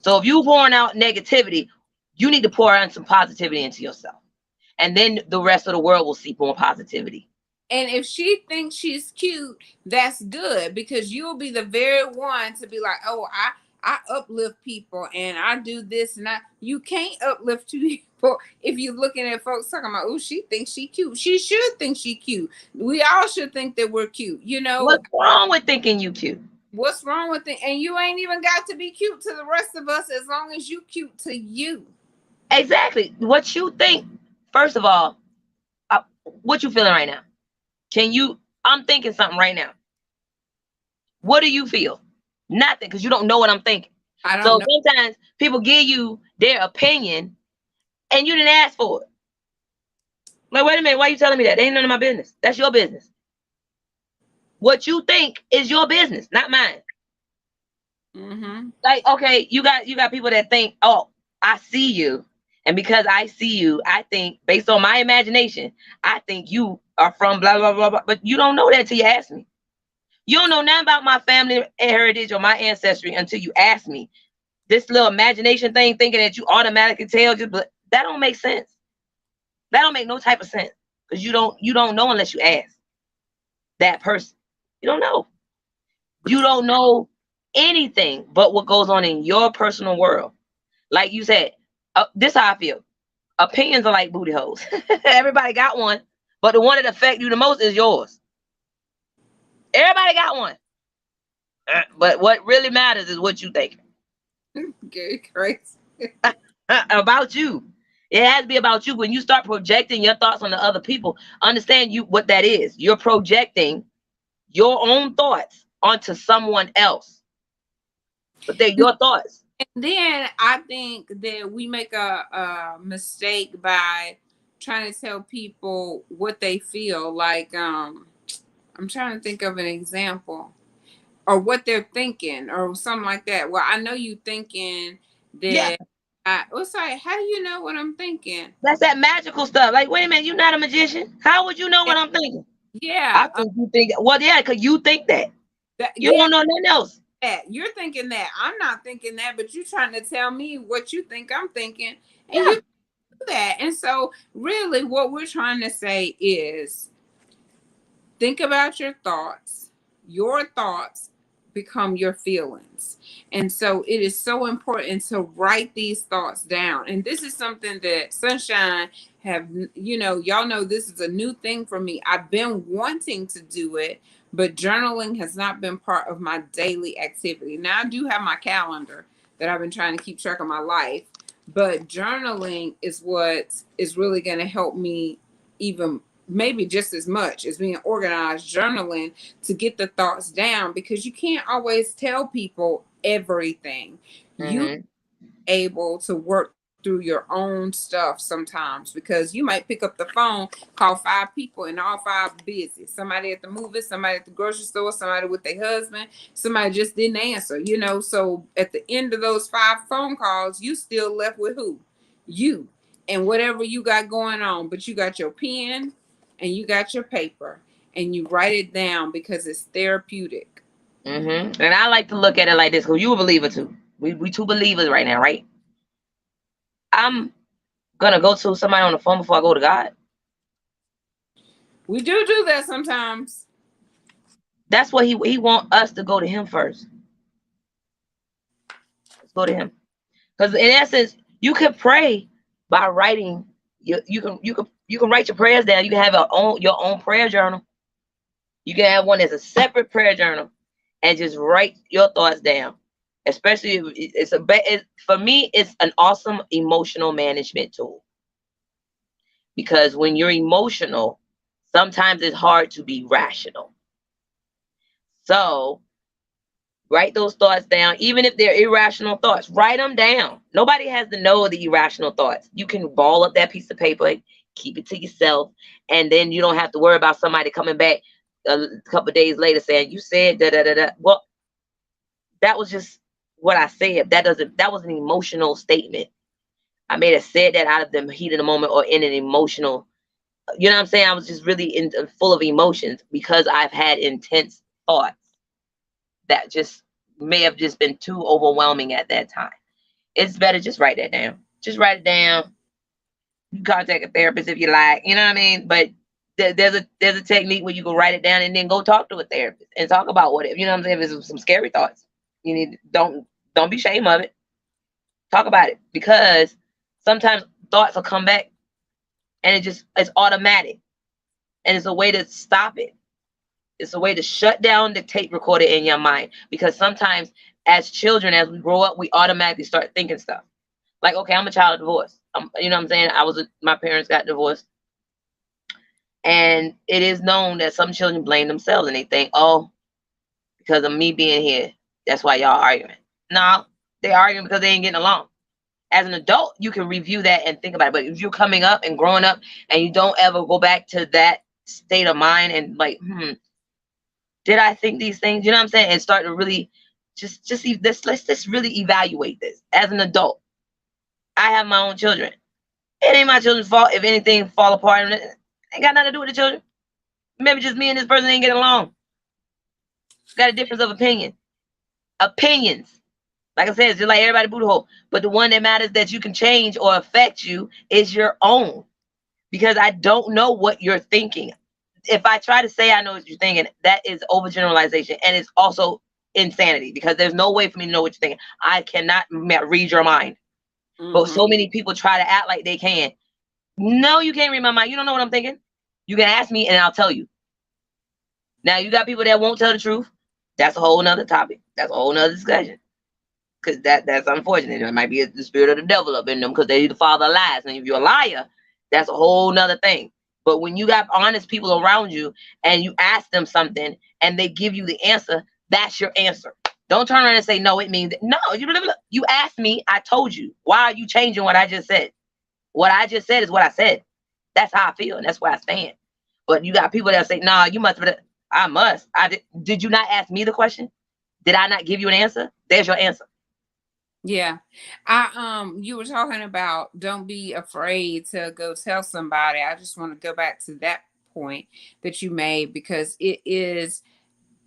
So if you pouring out negativity, you need to pour out some positivity into yourself. And then the rest of the world will see more positivity. And if she thinks she's cute, that's good, because you'll be the very one to be like, oh, I uplift people and I do this and you can't uplift people if you're looking at folks talking about, oh, she thinks she cute. She should think she cute. We all should think that we're cute. You know, what's wrong with thinking you cute? What's wrong with it? And you ain't even got to be cute to the rest of us as long as you cute to you. Exactly. What you think, first of all, what you feeling right now? I'm thinking something right now. What do you feel? Nothing, because you don't know what I'm thinking. I don't So know. sometimes people give you their opinion and you didn't ask for it. Like, wait a minute, why are you telling me that? They ain't none of my business. That's your business. What you think is your business, not mine. Mm-hmm. Like, okay, you got people that think, oh, I see you, and because I see you, I think, based on my imagination, I think you are from blah blah blah blah. But you don't know that till you ask me. You don't know nothing about my family heritage or my ancestry until you ask me. This little imagination thing, thinking that you automatically tell you, but that don't make sense. That don't make no type of sense, because you don't know unless you ask that person. You don't know. You don't know anything but what goes on in your personal world. Like you said, this is how I feel. Opinions are like booty holes. Everybody got one, but the one that affect you the most is yours. Everybody got one. But what really matters is what you think. Okay, crazy. About you. It has to be about you. When you start projecting your thoughts on the other people, understand what that is. You're projecting your own thoughts onto someone else. But they're your thoughts. And then I think that we make a mistake by trying to tell people what they feel. Like, I'm trying to think of an example, or what they're thinking, or something like that. Well, I know you thinking that. Yeah. It's like, how do you know what I'm thinking? That's that magical stuff. Like, wait a minute, you're not a magician. How would you know what I'm thinking? Yeah. I think you think, well, yeah, because you think that. You don't know nothing else. You're thinking that. I'm not thinking that, but you're trying to tell me what you think I'm thinking. And Yeah. you do that. And so really what we're trying to say is, think about your thoughts. Your thoughts become your feelings. And so it is so important to write these thoughts down. And this is something that Sunshine have, y'all know this is a new thing for me. I've been wanting to do it, but journaling has not been part of my daily activity. Now I do have my calendar that I've been trying to keep track of my life, but journaling is what is really going to help me, even maybe just as much as being organized, journaling, to get the thoughts down, because you can't always tell people everything. You able to work through your own stuff sometimes, because you might pick up the phone, call 5 people, and all 5 busy. Somebody at the movies, somebody at the grocery store, somebody with their husband, somebody just didn't answer, so at the end of those 5 phone calls, you still left with who? You and whatever you got going on. But you got your pen and you got your paper, and you write it down because it's therapeutic. And I like to look at it like this, because you a believer too. We two believers right now, right? I'm gonna go to somebody on the phone before I go to God. We do that sometimes. That's what he want us to go to him first. Let's go to him, because in essence, you can pray by writing. You can write your prayers down. You can have your own prayer journal. You can have one that's a separate prayer journal, and just write your thoughts down. Especially for me, it's an awesome emotional management tool, because when you're emotional, sometimes it's hard to be rational. So write those thoughts down, even if they're irrational thoughts. Write them down. Nobody has to know the irrational thoughts. You can ball up that piece of paper, keep it to yourself, and then you don't have to worry about somebody coming back a couple of days later saying, you said da da da da. Well, that was just what I said. That was an emotional statement. I may have said that out of the heat of the moment, or in an emotional, you know what I'm saying? I was just really full of emotions, because I've had intense thoughts that just may have just been too overwhelming at that time. It's better just write that down. Just write it down. You contact a therapist if you like, you know what I mean? But there's a technique where you can write it down and then go talk to a therapist and talk about what it, you know what I'm saying. If it's some scary thoughts, you need don't be ashamed of it. Talk about it, because sometimes thoughts will come back and it's automatic, and it's a way to stop it. It's a way to shut down the tape recorder in your mind, because sometimes as children, as we grow up, we automatically start thinking stuff like, okay, I'm a child of divorce. You know what I'm saying? My parents got divorced. And it is known that some children blame themselves and they think, oh, because of me being here, that's why y'all arguing. No, they arguing because they ain't getting along. As an adult, you can review that and think about it. But if you're coming up and growing up and you don't ever go back to that state of mind and like, did I think these things? You know what I'm saying? And start to really let's just really evaluate this. As an adult, I have my own children. It ain't my children's fault if anything fall apart. It ain't got nothing to do with the children. Maybe just me and this person ain't getting along. Got a difference of opinion. Opinions. Like I said, it's just like everybody booty hole. But the one that matters that you can change or affect you is your own. Because I don't know what you're thinking. If I try to say I know what you're thinking, that is overgeneralization. And it's also insanity, because there's no way for me to know what you're thinking. I cannot read your mind. But so many people try to act like they can. No, you can't read my mind. You don't know what I'm thinking. You can ask me and I'll tell you. Now, you got people that won't tell the truth. That's a whole nother topic. That's a whole nother discussion. Because that's unfortunate. It might be the spirit of the devil up in them, because they're the father of lies. And if you're a liar, that's a whole nother thing. But when you got honest people around you and you ask them something and they give you the answer, that's your answer. Don't turn around and say, no, it means that. No, you asked me, I told you. Why are you changing what I just said? What I just said is what I said. That's how I feel, and that's where I stand. But you got people that say, nah, you must have. I must. Did you not ask me the question? Did I not give you an answer? There's your answer. Yeah. You were talking about don't be afraid to go tell somebody. I just want to go back to that point that you made, because it is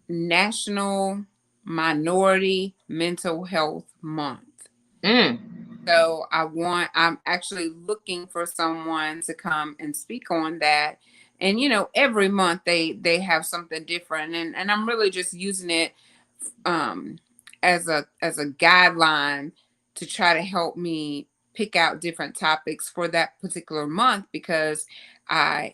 National Minority Mental Health Month. So I'm actually looking for someone to come and speak on that. And every month they have something different, and I'm really just using it as a guideline to try to help me pick out different topics for that particular month, because I've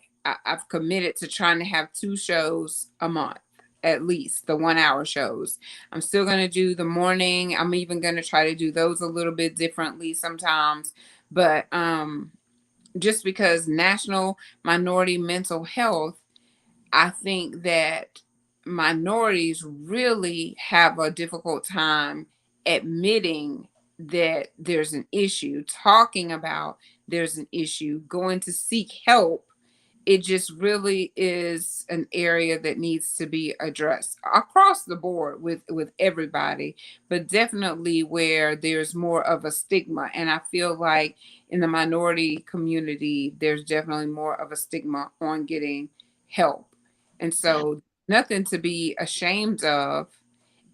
committed to trying to have 2 shows a month, at least the 1-hour shows. I'm still going to do the morning. I'm even going to try to do those a little bit differently sometimes. But just because National Minority Mental Health, I think that minorities really have a difficult time admitting that there's an issue, talking about there's an issue, going to seek help. It just really is an area that needs to be addressed across the board with everybody, but definitely where there's more of a stigma. And I feel like in the minority community, there's definitely more of a stigma on getting help. And so nothing to be ashamed of.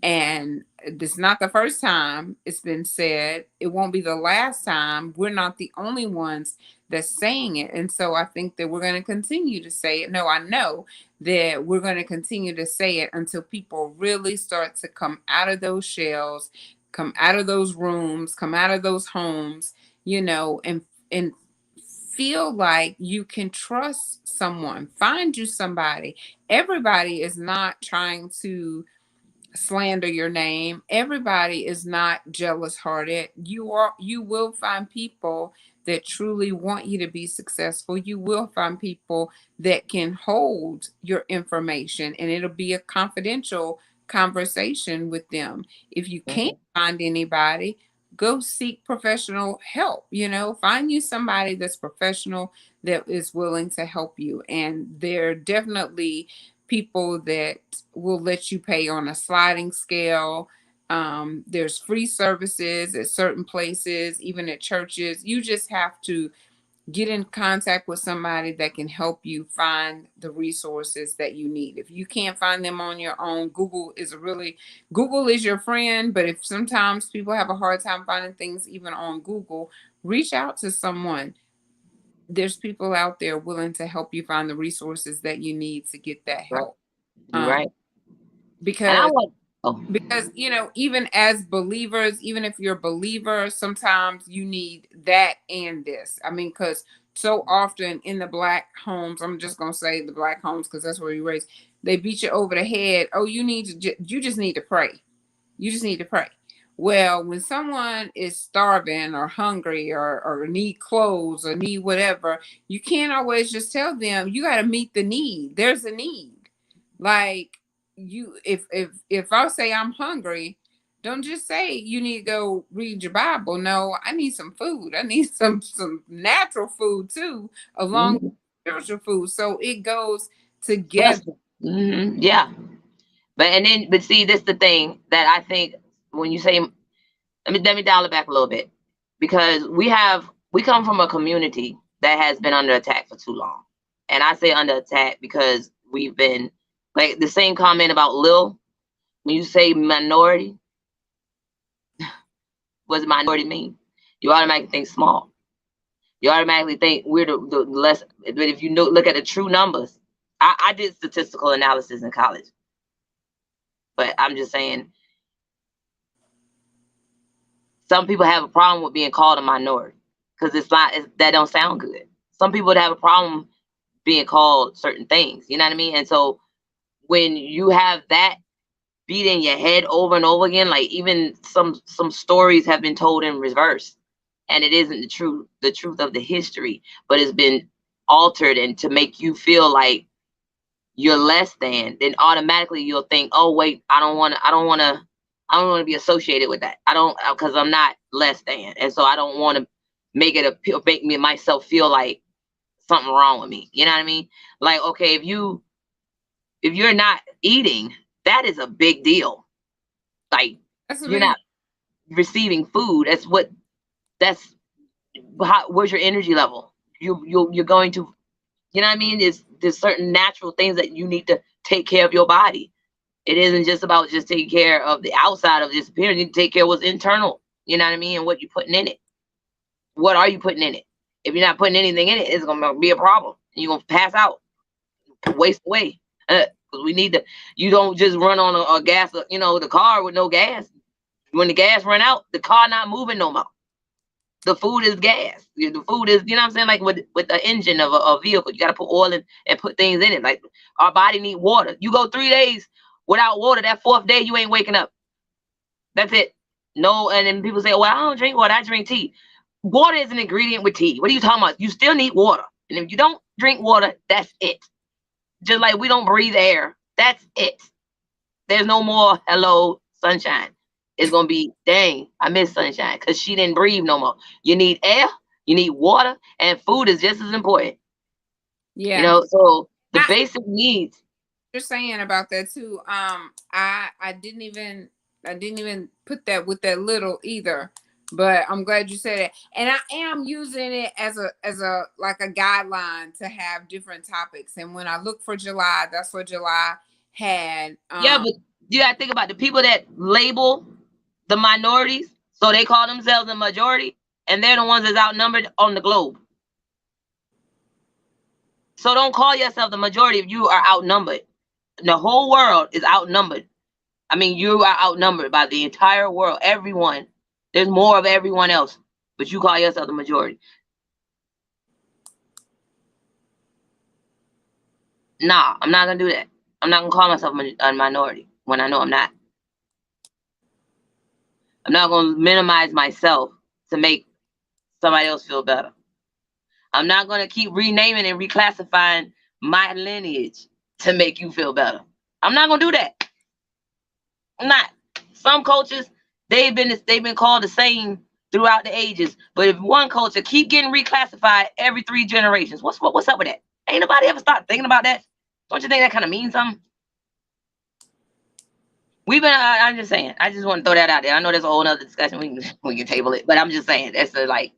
And this is not the first time it's been said. It won't be the last time. We're not the only ones that's saying it. And so I think that we're going to continue to say it. No, I know that we're going to continue to say it until people really start to come out of those shells, come out of those rooms, come out of those homes, and feel like you can trust someone. Find you somebody. Everybody is not trying to slander your name. Everybody is not jealous hearted. You will find people that truly want you to be successful. You will find people that can hold your information, and it'll be a confidential conversation with them. If you can't find anybody, go seek professional help. Find you somebody that's professional, that is willing to help you. And they're definitely people that will let you pay on a sliding scale. There's free services at certain places, even at churches. You just have to get in contact with somebody that can help you find the resources that you need. If you can't find them on your own, Google is your friend. But if sometimes people have a hard time finding things even on Google, reach out to someone. there's people out there willing to help you find the resources that you need to get that Right. help. You're right. And I Because want. Oh. Even as believers, even if you're a believer, sometimes you need that and this. I mean, because so often in the Black homes, I'm just gonna say the Black homes because that's where you raised, they beat you over the head. Oh, you just need to pray. You just need to pray. Well, when someone is starving or hungry or need clothes or need whatever, you can't always just tell them you got to meet the need. There's a need. Like if I say I'm hungry, don't just say you need to go read your Bible. No, I need some food. I need some natural food too, along with spiritual food. So it goes together. Yeah. But see, this is the thing that I think when you say, let me dial it back a little bit, because we come from a community that has been under attack for too long. And I say under attack because we've been, like the same comment about Lil, when you say minority, what does minority mean? You automatically think small. You automatically think we're the less, but if you look at the true numbers, I did statistical analysis in college. But I'm just saying, some people have a problem with being called a minority because that don't sound good. Some people would have a problem being called certain things. You know what I mean? And so when you have that beat in your head over and over again, like even some stories have been told in reverse, and it isn't the truth of the history, but it's been altered and to make you feel like you're less than, then automatically you'll think, oh wait, I don't want to be associated with that. Because I'm not less than, and so I don't want to make me myself feel like something wrong with me. You know what I mean? Like, okay, if you're not eating, that is a big deal. Like, you're not receiving food. Where's your energy level? You're going to, you know what I mean? There's certain natural things that you need to take care of your body. It isn't just about just taking care of the outside of this appearance. You need to take care of what's internal. You know what I mean? And what you're putting in it. What are you putting in it? If you're not putting anything in it, it's gonna be a problem. You're gonna pass out, waste away. Because we need to. You don't just run on a gas. The car with no gas. When the gas run out, the car not moving no more. The food is gas. The food is, you know what I'm saying? Like with the engine of a vehicle, you got to put oil in and put things in it. Like our body need water. You go 3 days without water, that 4th day, you ain't waking up. That's it. No, and then people say, well, I don't drink water, I drink tea. Water is an ingredient with tea. What are you talking about? You still need water. And if you don't drink water, that's it. Just like we don't breathe air. That's it. There's no more hello, sunshine. It's going to be, dang, I miss sunshine because she didn't breathe no more. You need air, you need water, and food is just as important. Yeah. So the basic needs. You're saying about that too. I didn't even put that with that little either, but I'm glad you said it. And I am using it as a like a guideline to have different topics. And when I look for July, that's what July had. Yeah, but you got to think about the people that label the minorities, so they call themselves the majority, and they're the ones that's outnumbered on the globe. So don't call yourself the majority if you are outnumbered. The whole world is outnumbered. I mean, you are outnumbered by the entire world. Everyone. There's more of everyone else, but you call yourself the majority. Nah, I'm not going to do that. I'm not going to call myself a minority when I know I'm not. I'm not going to minimize myself to make somebody else feel better. I'm not going to keep renaming and reclassifying my lineage to make you feel better. I'm not going to do that. I'm not. Some cultures, they've been called the same throughout the ages. But if one culture keep getting reclassified every 3 generations, what's up with that? Ain't nobody ever start thinking about that? Don't you think that kind of means something? I'm just saying. I just want to throw that out there. I know there's a whole other discussion. We can table it, but I'm just saying that's like.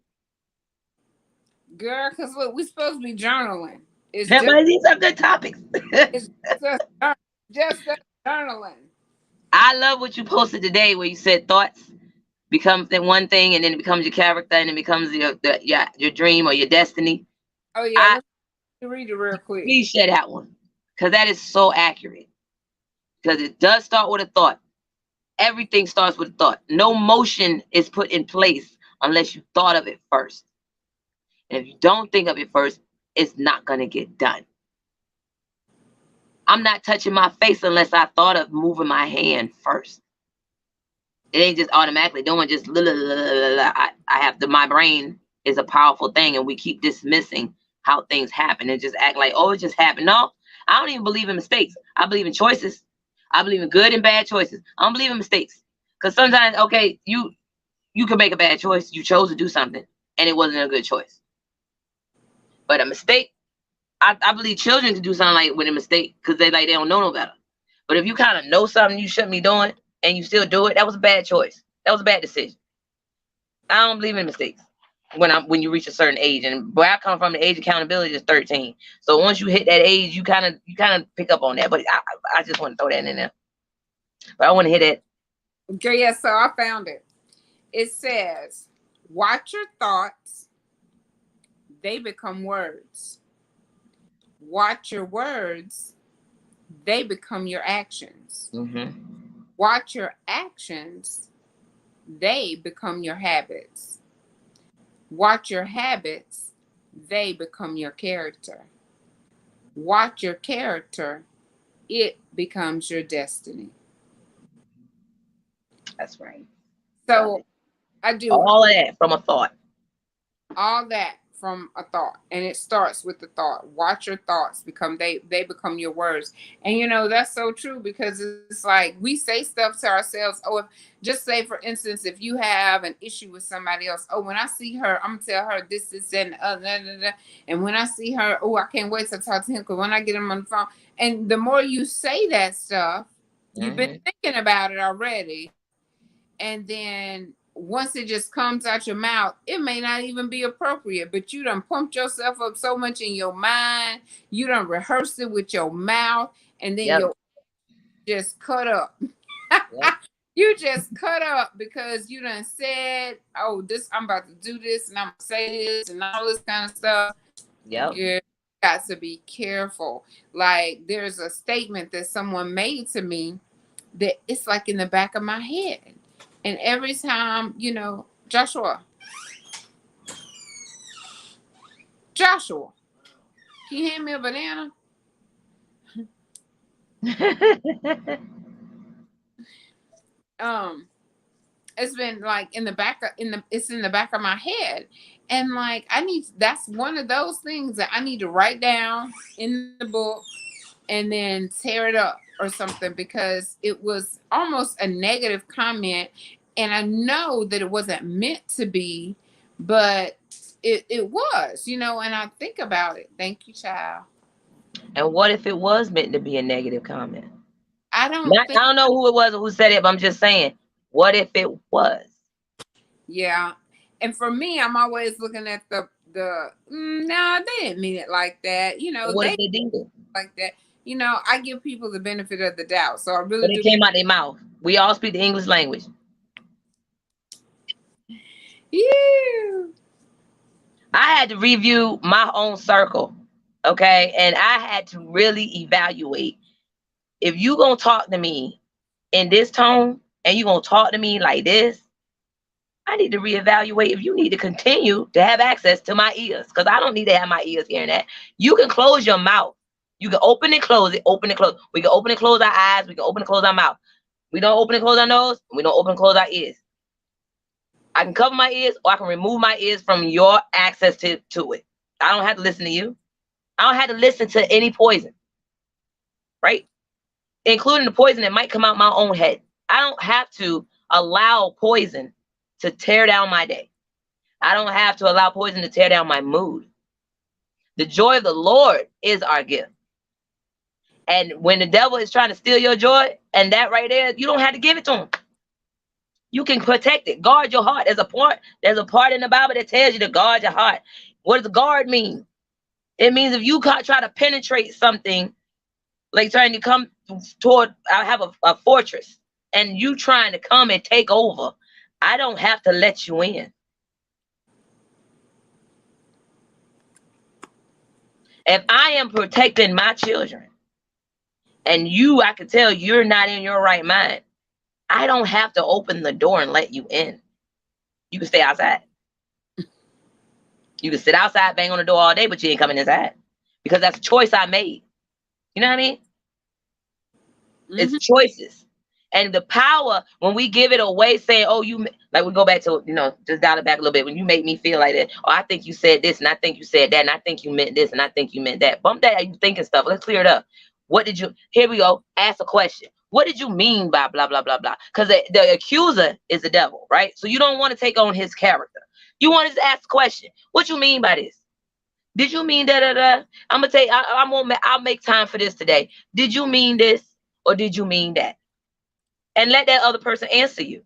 Girl, because look, we're supposed to be journaling. These are good topics. It's just journaling. I love what you posted today, where you said thoughts becomes that one thing, and then it becomes your character, and it becomes your dream or your destiny. Oh yeah, let's read it real quick. Please share that one, because that is so accurate. Because it does start with a thought. Everything starts with a thought. No motion is put in place unless you thought of it first. And if you don't think of it first, it's not going to get done. I'm not touching my face unless I thought of moving my hand first. It ain't just automatically doing just I have to, my brain is a powerful thing, and we keep dismissing how things happen and just act like, oh, it just happened. No, I don't even believe in mistakes. I believe in choices. I believe in good and bad choices. I don't believe in mistakes. Because sometimes, okay, you can make a bad choice. You chose to do something and it wasn't a good choice. But a mistake, I believe children can do something like with a mistake because they don't know no better. But if you kind of know something you shouldn't be doing and you still do it, that was a bad choice. That was a bad decision. I don't believe in mistakes when you reach a certain age. And where I come from, the age of accountability is 13. So once you hit that age, you kind of pick up on that. But I just want to throw that in there. But I want to hit it. Okay, yeah, so I found it. It says, watch your thoughts, they become words. Watch your words, they become your actions. Mm-hmm. Watch your actions, they become your habits. Watch your habits, they become your character. Watch your character, it becomes your destiny. That's right. So I do all of that from a thought. All that from a thought, and it starts with the thought. Watch your thoughts become they become your words. And you know, that's so true, because it's like we say stuff to ourselves. Oh, if, just say for instance, if you have an issue with somebody else, oh, when I see her, I'm gonna tell her this and and when I see her, oh, I can't wait to talk to him, because when I get him on the phone. And the more you say that stuff, you've been thinking about it already, and then once it just comes out your mouth, it may not even be appropriate, but you done pumped yourself up so much in your mind, you done rehearsed it with your mouth, and then your just cut up. You just cut up because you done said, oh, this, I'm about to do this, and I'm gonna say this and all this kind of stuff. You got to be careful. Like, there's a statement that someone made to me that it's like in the back of my head. And every time, you know, Joshua, can you hand me a banana? It's been like in the back of it's in the back of my head. And like that's one of those things that I need to write down in the book and then tear it up or something, because it was almost a negative comment. And I know that it wasn't meant to be, but it was, you know, and I think about it. Thank you, child. And what if it was meant to be a negative comment? I don't know who it was or who said it, but I'm just saying, what if it was? Yeah. And for me, I'm always looking at the no, they didn't mean it like that. You know, what if they did like that. You know, I give people the benefit of the doubt. So I really but it came out their mouth. We all speak the English language. Yeah. I had to review my own circle. Okay. And I had to really evaluate, if you gonna talk to me in this tone and you gonna talk to me like this, I need to reevaluate if you need to continue to have access to my ears, because I don't need to have my ears hearing that. You can close your mouth. You can open and close it, open and close. We can open and close our eyes. We can open and close our mouth. We don't open and close our nose. And we don't open and close our ears. I can cover my ears, or I can remove my ears from your access to it. I don't have to listen to you. I don't have to listen to any poison, right? Including the poison that might come out my own head. I don't have to allow poison to tear down my day. I don't have to allow poison to tear down my mood. The joy of the Lord is our gift. And when the devil is trying to steal your joy, and that right there, you don't have to give it to him. You can protect it. Guard your heart. There's a part in the Bible that tells you to guard your heart. What does guard mean? It means if you try to penetrate something, like trying to come toward, I have a fortress, and you trying to come and take over, I don't have to let you in. If I am protecting my children and you, I can tell you're not in your right mind, I don't have to open the door and let you in. You can stay outside. You can sit outside, bang on the door all day, but you ain't coming inside because that's a choice I made. You know what I mean? It's choices. And the power, when we give it away, saying, oh, you, like we go back to, just dial it back a little bit. When you make me feel like that, oh, I think you said this, and I think you said that, and I think you meant this, and I think you meant that. Bump that, you thinking stuff. Let's clear it up. What did you, here we go, ask a question. What did you mean by blah, blah, blah, blah? Because the accuser is the devil, right? So you don't want to take on his character. You want to just ask a question. What you mean by this? Did you mean da-da-da? I'm going to tell you, I'll make time for this today. Did you mean this or did you mean that? And let that other person answer you.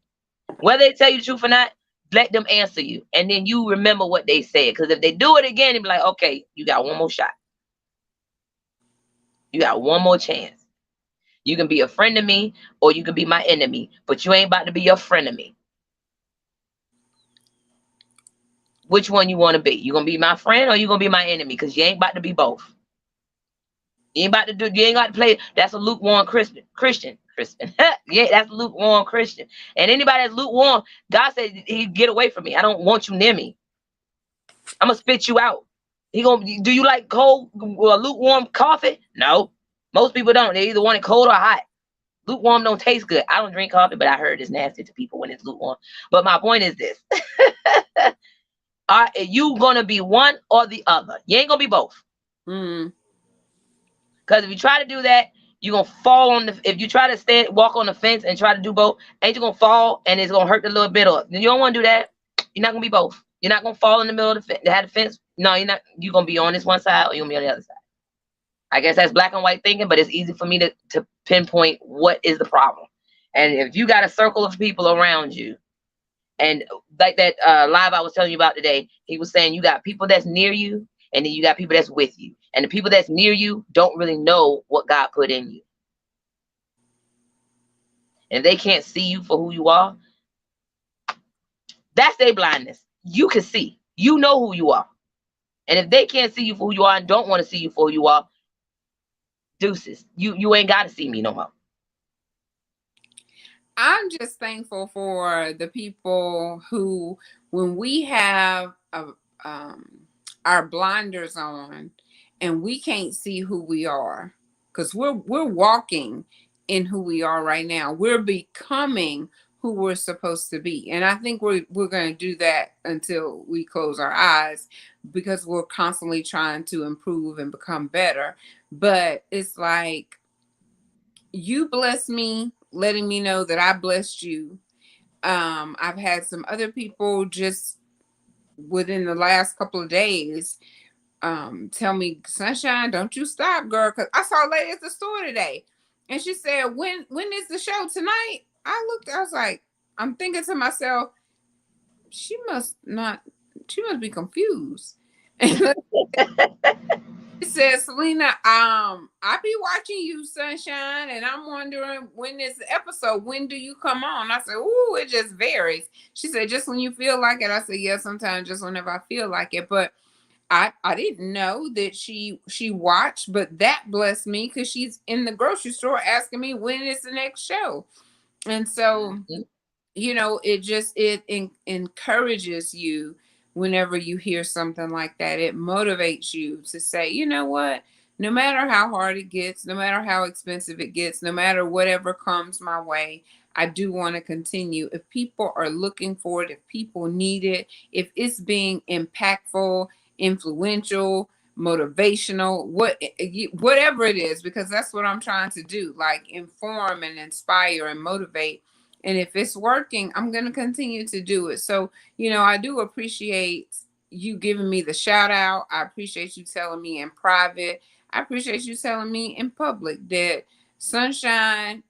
Whether they tell you the truth or not, let them answer you. And then you remember what they said. Because if they do it again, you'll be like, okay, you got one more shot. You got one more chance. You can be a friend of me or you can be my enemy. But you ain't about to be your friend of me. Which one you want to be? You going to be my friend or you going to be my enemy? Because you ain't about to be both. You ain't got to play. That's a lukewarm Christian. Yeah, that's a lukewarm Christian. And anybody that's lukewarm, God said, he get away from me. I don't want you near me. I'm gonna spit you out. Do you like cold, lukewarm coffee? No. Most people don't. They either want it cold or hot. Lukewarm don't taste good. I don't drink coffee, but I heard it's nasty to people when it's lukewarm. But my point is this. Are you gonna be one or the other? You ain't gonna be both. Because if you try to do that, you're going to fall on if you try to walk on the fence and try to do both, ain't you going to fall and it's going to hurt a little bit up. You don't want to do that. You're not going to be both. You're not going to fall in the middle of the fence. No, you're not. You're going to be on this one side or you're going to be on the other side. I guess that's black and white thinking, but it's easy for me to pinpoint what is the problem. And if you got a circle of people around you, and like that live I was telling you about today, he was saying you got people that's near you, and then you got people that's with you. And the people that's near you don't really know what God put in you. And they can't see you for who you are. That's their blindness. You can see. You know who you are. And if they can't see you for who you are and don't want to see you for who you are, deuces. You ain't got to see me no more. I'm just thankful for the people who, when we have our blinders on and we can't see who we are, because we're walking in who we are right now. We're becoming who we're supposed to be. And I think we're going to do that until we close our eyes, because we're constantly trying to improve and become better. But it's like, you bless me, letting me know that I blessed you. I've had some other people just within the last couple of days tell me, Sunshine, don't you stop, girl. Because I saw a lady at the store today and she said, when is the show tonight? I was like, I'm thinking to myself, she must be confused. She said, Selena, I be watching you, Sunshine, and I'm wondering when is the episode? When do you come on? I said, ooh, it just varies. She said, just when you feel like it. I said, yeah, sometimes just whenever I feel like it. But I didn't know that she watched, but that blessed me because she's in the grocery store asking me when is the next show. And so, it encourages you. Whenever you hear something like that, it motivates you to say, you know what, no matter how hard it gets, no matter how expensive it gets, no matter whatever comes my way, I do want to continue. If people are looking for it, if people need it, if it's being impactful, influential, motivational, whatever it is, because that's what I'm trying to do, like inform and inspire and motivate. And if it's working, I'm going to continue to do it. So, I do appreciate you giving me the shout out. I appreciate you telling me in private. I appreciate you telling me in public that Sunshine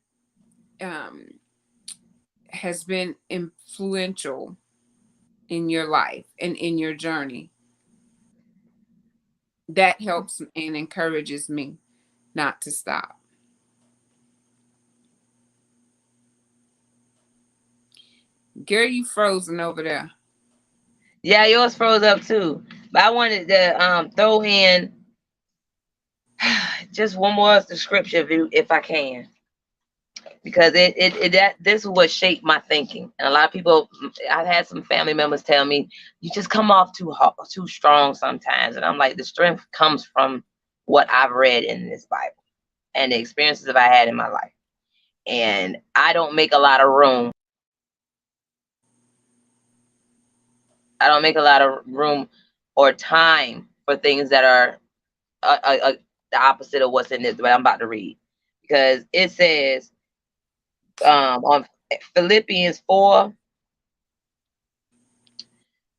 has been influential in your life and in your journey. That helps and encourages me not to stop. Gary, you frozen over there. Yeah, yours froze up too. But I wanted to throw in just one more scripture if I can, because this is what shaped my thinking. And a lot of people, I've had some family members tell me, you just come off too strong sometimes. And I'm like, the strength comes from what I've read in this Bible and the experiences that I had in my life. And I don't make a lot of room. I don't make a lot of room or time for things that are the opposite of what's in this, what I'm about to read. Because it says on Philippians 4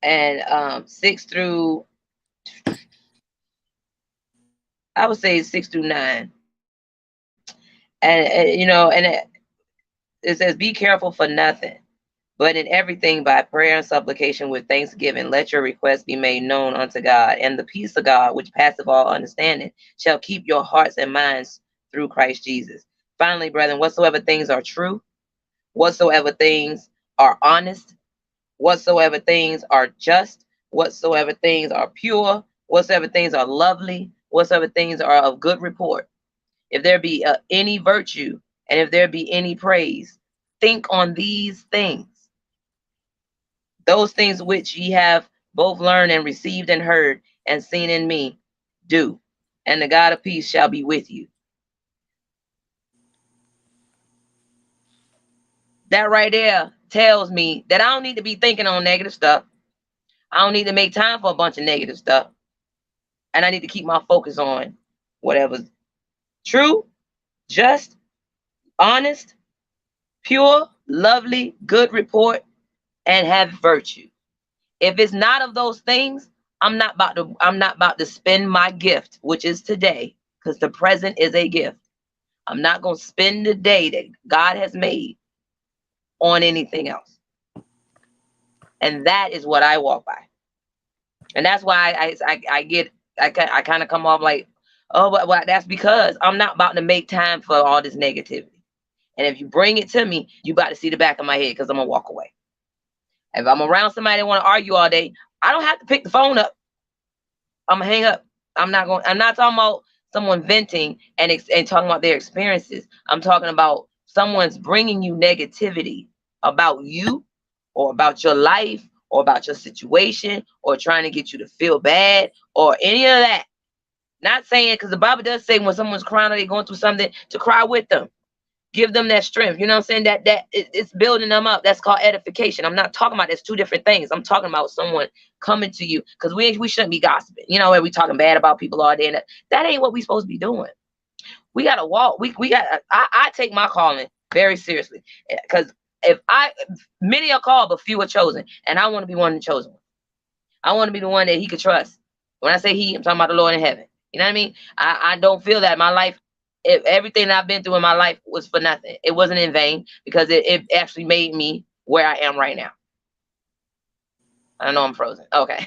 and 6 through, I would say 6 through 9. And you know, and it says, be careful for nothing, but in everything by prayer and supplication with thanksgiving, let your requests be made known unto God, and the peace of God, which passeth all understanding, shall keep your hearts and minds through Christ Jesus. Finally, brethren, whatsoever things are true, whatsoever things are honest, whatsoever things are just, whatsoever things are pure, whatsoever things are lovely, whatsoever things are of good report, if there be any virtue, and if there be any praise, think on these things. Those things which ye have both learned and received and heard and seen in me, do, and the God of peace shall be with you. That right there tells me that I don't need to be thinking on negative stuff. I don't need to make time for a bunch of negative stuff. And I need to keep my focus on whatever's true, just, honest, pure, lovely, good report, and have virtue. If it's not of those things, I'm not about to spend my gift, which is today, because the present is a gift. I'm not going to spend the day that God has made on anything else. And that is what I walk by. And that's why I kind of come off like, oh, but that's because I'm not about to make time for all this negativity. And if you bring it to me, you about to see the back of my head, because I'm gonna walk away. If I'm around somebody that want to argue all day, I don't have to pick the phone up. I'm gonna hang up. I'm not talking about someone venting and talking about their experiences. I'm talking about someone's bringing you negativity about you or about your life or about your situation or trying to get you to feel bad or any of that. Not saying, because the Bible does say when someone's crying or they're going through something, to cry with them. Give them that strength. You know what I'm saying? That it's building them up. That's called edification. I'm not talking about, there's two different things. I'm talking about someone coming to you, because we shouldn't be gossiping. You know, where we talking bad about people all day. And that ain't what we supposed to be doing. We got to walk. I take my calling very seriously, because many are called, but few are chosen. And I want to be one of the chosen ones. I want to be the one that he could trust. When I say he, I'm talking about the Lord in heaven. You know what I mean? I don't feel that my life, everything that I've been through in my life was for nothing. It wasn't in vain, because it actually made me where I am right now. I know I'm frozen. Okay.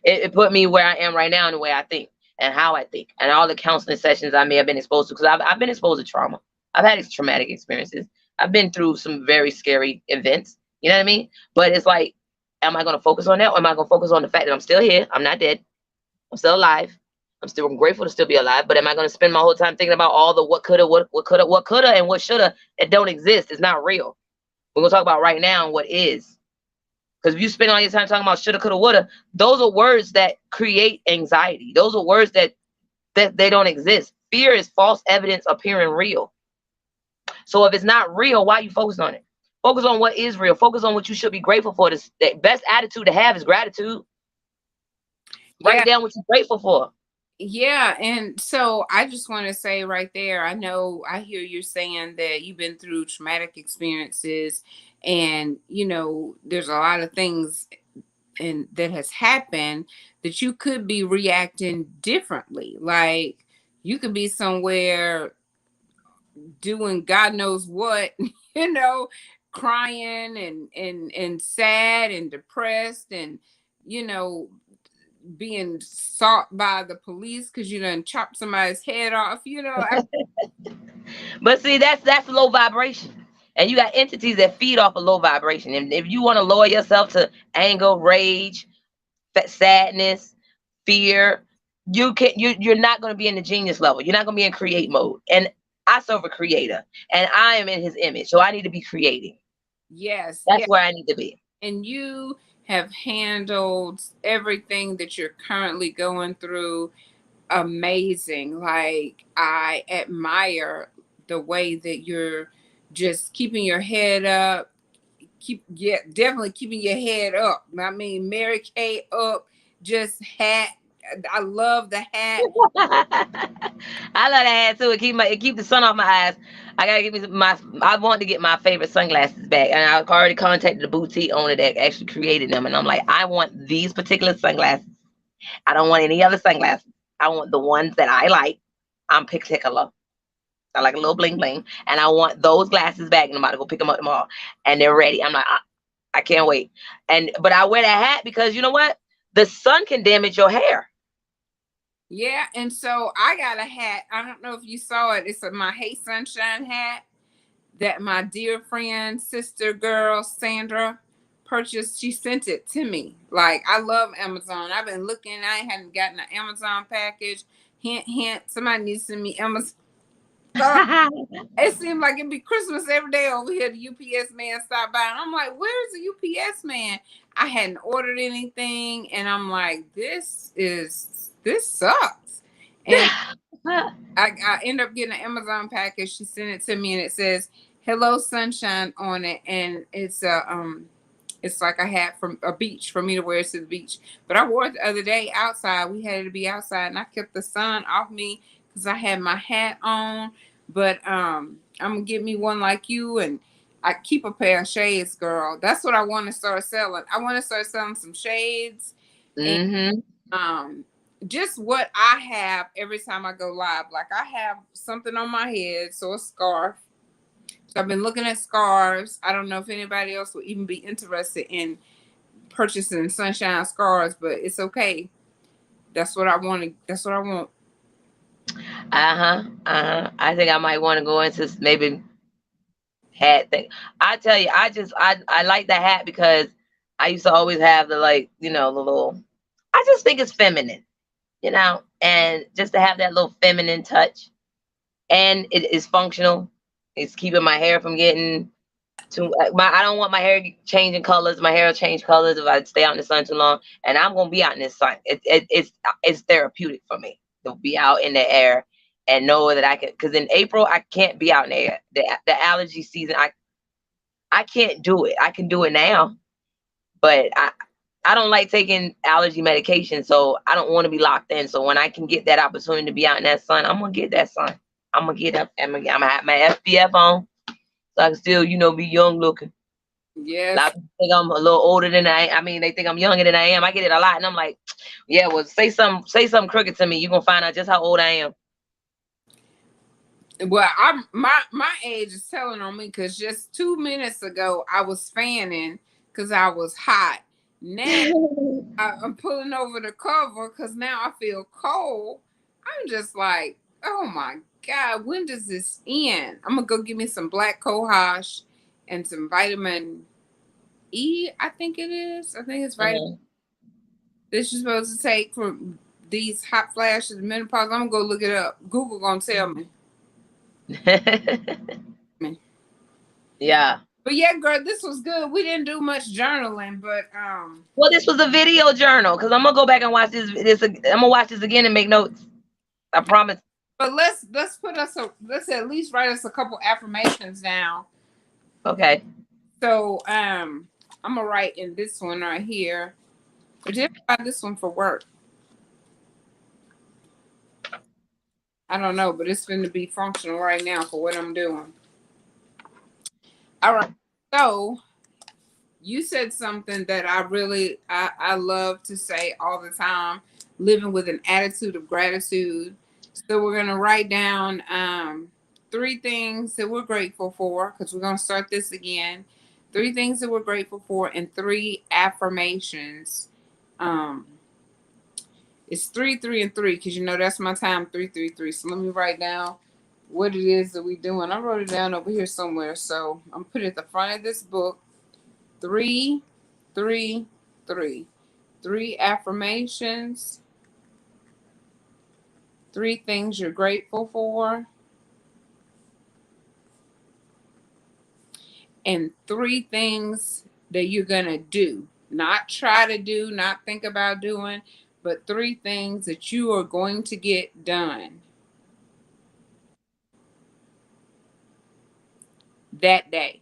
it put me where I am right now in the way I think and how I think, and all the counseling sessions I may have been exposed to, because I've been exposed to trauma. I've had traumatic experiences. I've been through some very scary events. You know what I mean? But it's like, am I going to focus on that, or am I going to focus on the fact that I'm still here? I'm not dead. I'm still alive. I'm grateful to still be alive. But am I going to spend my whole time thinking about all the what coulda, and what shoulda that don't exist? It's not real. We're going to talk about right now and what is. Because if you spend all your time talking about shoulda, coulda, woulda, those are words that create anxiety. Those are words that they don't exist. Fear is false evidence appearing real. So if it's not real, why you focus on it? Focus on what is real. Focus on what you should be grateful for. The best attitude to have is gratitude. Write down what you're grateful for. Yeah. And so I just want to say right there, I know I hear you saying that you've been through traumatic experiences, and, you know, there's a lot of things that has happened that you could be reacting differently. Like, you could be somewhere doing God knows what, you know, crying and sad and depressed, and, you know, being sought by the police because you done chopped somebody's head off, you know. But see, that's low vibration. And you got entities that feed off of low vibration. And if you want to lower yourself to anger, rage, sadness, fear, you're not going to be in the genius level. You're not going to be in create mode. And I serve a creator, and I am in his image, so I need to be creating. Yes, That's yes. where I need to be. And you have handled everything that you're currently going through amazing. Like, I admire the way that you're just keeping your head up. Definitely keeping your head up. I mean, Mary Kay up, just hat. I love the hat. I love that hat too. It keep the sun off my eyes. I gotta get me I want to get my favorite sunglasses back, and I've already contacted the boutique owner that actually created them, and I'm like, I want these particular sunglasses. I don't want any other sunglasses. I want the ones that I like. I'm particular. I like a little bling bling, and I want those glasses back. And I'm about to go pick them up tomorrow, and they're ready. I'm like, I can't wait. But I wear that hat because you know what? The sun can damage your hair. Yeah, and so I got a hat. I don't know if you saw it. It's my Hey Sunshine hat that my dear friend, sister girl, Sandra purchased. She sent it to me. Like, I love Amazon. I've been looking. I hadn't gotten an Amazon package. Hint, hint. Somebody needs to send me Amazon. It seemed like it'd be Christmas every day over here. The UPS man stopped by, and I'm like, "Where's the UPS man?" I hadn't ordered anything, and I'm like, "This sucks." And I end up getting an Amazon package. She sent it to me, and it says "Hello Sunshine" on it, and it's like a hat from a beach for me to wear to the beach. But I wore it the other day outside. We had to be outside, and I kept the sun off me because I had my hat on. But I'm gonna get me one like you, and I keep a pair of shades, girl. That's what I want to start selling. I want to start selling some shades, and just what I have every time I go live. Like, I have something on my head, so a scarf. So I've been looking at scarves. I don't know if anybody else will even be interested in purchasing sunshine scarves, but it's okay. That's what I want. That's what I want. I think I might want to go into maybe hat thing. I tell you, I like the hat because I used to always have the, like, the little. I just think it's feminine, and just to have that little feminine touch, and it is functional. It's keeping my hair from getting too. I don't want my hair changing colors. My hair will change colors if I stay out in the sun too long, and I'm gonna be out in the sun. It's therapeutic for me to be out in the air and know that I can. Because in April I can't be out in the air. The allergy season, I can't do it. I can do it now, but I don't like taking allergy medication, so I don't want to be locked in. So when I can get that opportunity to be out in that sun, I'm gonna get that sun. I'm gonna get up. I'm gonna have my SPF on, so I can still, be young looking. A lot Yes. of people think I'm a little older than I am. I mean, they think I'm younger than I am. I get it a lot, and I'm like, yeah, well, say something crooked to me. You're gonna find out just how old I am. Well, my age is telling on me because just 2 minutes ago I was fanning because I was hot. Now I'm pulling over the cover because now I feel cold. I'm just like, oh my God, when does this end? I'm gonna go get me some black cohosh and some vitamin E. I think it is. I think it's vitamin this you're supposed to take for these hot flashes and menopause. I'm gonna go look it up. Google gonna tell me. Yeah. But yeah, girl, this was good. We didn't do much journaling, but Well, this was a video journal because I'm gonna go back and watch this. I'm gonna watch this again and make notes. I promise. but let's let's at least write us a couple affirmations down. Okay. So I'm gonna write in this one right here. I did write this one for work. I don't know, but it's going to be functional right now for what I'm doing. All right. So you said something that I love to say all the time, living with an attitude of gratitude. So we're going to write down 3 things that we're grateful for, because we're going to start this again. 3 things that we're grateful for and 3 affirmations. It's 3, 3, and 3, because that's my time, 3, 3, 3. So let me write down what it is that we're doing. I wrote it down over here somewhere. So I'm putting it at the front of this book. 3, 3, 3. 3 affirmations 3 things you're grateful for, and 3 things that you're going to do. Not try to do, not think about doing, but 3 things that you are going to get done that day.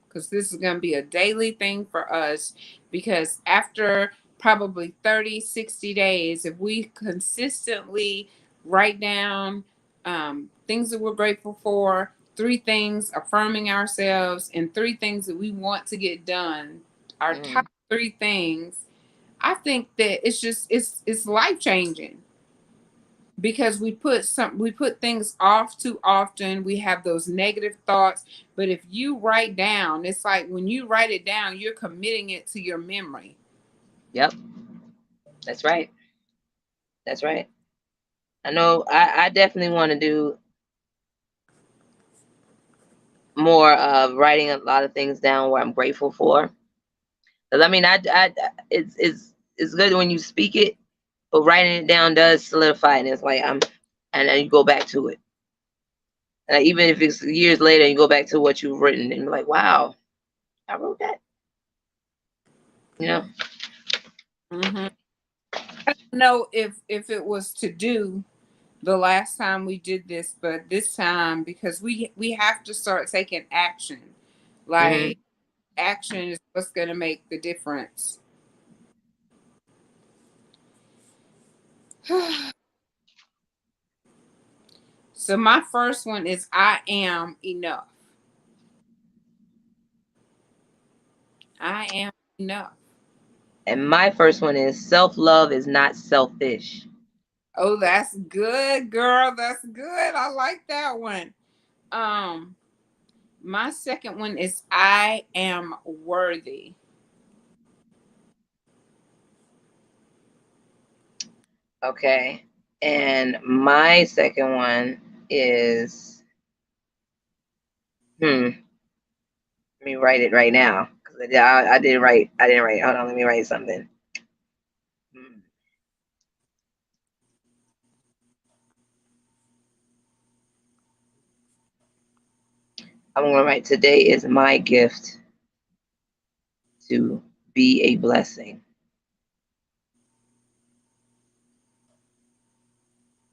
Because this is going to be a daily thing for us. Because after probably 30, 60 days, if we consistently write down things that we're grateful for, 3 things affirming ourselves, and 3 things that we want to get done, our top 3 things, I think that it's life changing. Because we put things off too often. We have those negative thoughts, but if you write down, it's like when you write it down, you're committing it to your memory. Yep, that's right. That's right. I know. I definitely want to do more of writing a lot of things down where I'm grateful for. Because I mean, it's good when you speak it, but writing it down does solidify, and it's like and then you go back to it. And even if it's years later, you go back to what you've written, and you're like, wow, I wrote that. You know. Mm-hmm. I don't know if it was to do the last time we did this, but this time, because we have to start taking action. Like action is what's going to make the difference. So my first one is I am enough. I am enough. And my first one is self-love is not selfish. Oh, that's good, girl. That's good. I like that one. Um, my second one is I am worthy. Okay. And my second one is let me write it right now. Because I didn't write. Hold on, let me write something. I'm gonna write today is my gift to be a blessing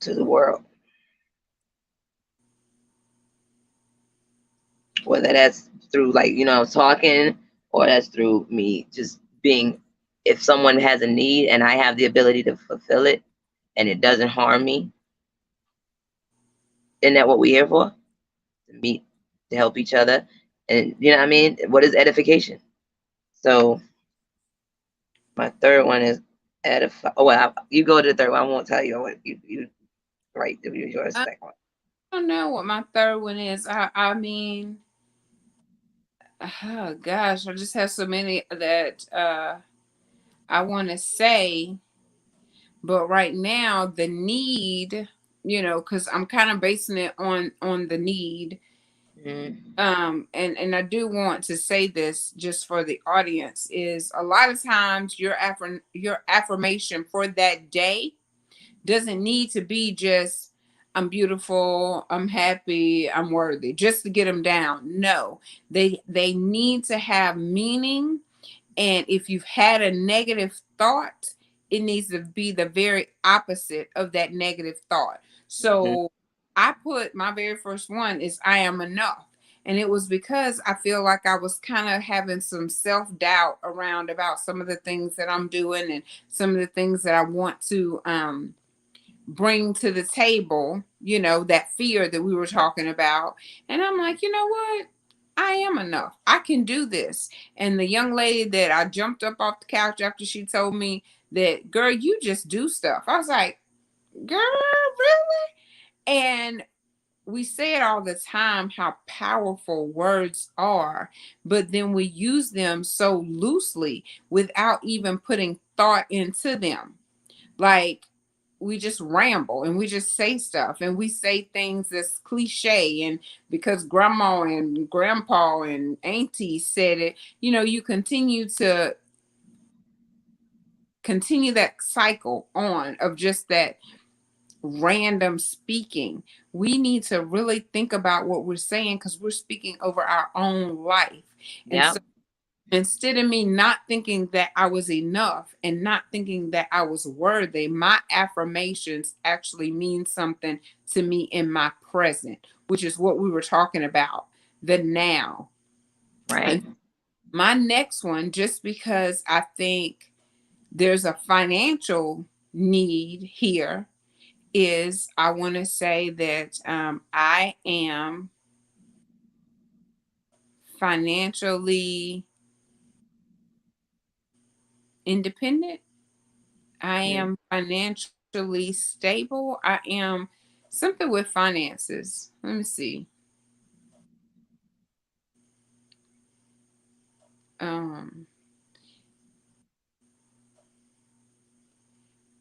to the world. Whether that's through talking, or that's through me just being, if someone has a need and I have the ability to fulfill it and it doesn't harm me, isn't that what we're here for? To meet, to help each other. And you know what I mean? What is edification? So my third one is edify. Oh, well, you go to the third one. I won't tell you what you write. Your I second one. don't know what my third one is. I mean, oh gosh, I just have so many that I want to say, but right now the need, because I'm kind of basing it on the need. And I do want to say this just for the audience, is a lot of times your affirmation for that day doesn't need to be just I'm beautiful, I'm happy, I'm worthy, just to get them down. No, they need to have meaning. And if you've had a negative thought, it needs to be the very opposite of that negative thought. So I put my very first one is I am enough. And it was because I feel like I was kind of having some self-doubt around about some of the things that I'm doing and some of the things that I want to bring to the table, that fear that we were talking about. And I'm like, you know what? I am enough. I can do this. And the young lady that I jumped up off the couch after she told me that, girl, you just do stuff. I was like, girl, really? And we say it all the time how powerful words are, but then we use them so loosely without even putting thought into them. Like, we just ramble and we just say stuff and we say things that's cliche, and because grandma and grandpa and auntie said it, you continue that cycle on of just that random speaking. We need to really think about what we're saying, because we're speaking over our own life. And Yeah. so instead of me not thinking that I was enough and not thinking that I was worthy, my affirmations actually mean something to me in my present, which is what we were talking about, the now. Right. And my next one, just because I think there's a financial need here, is I want to say that I am financially independent. I Mhm. am financially stable. I am something with finances. Let me see. Um,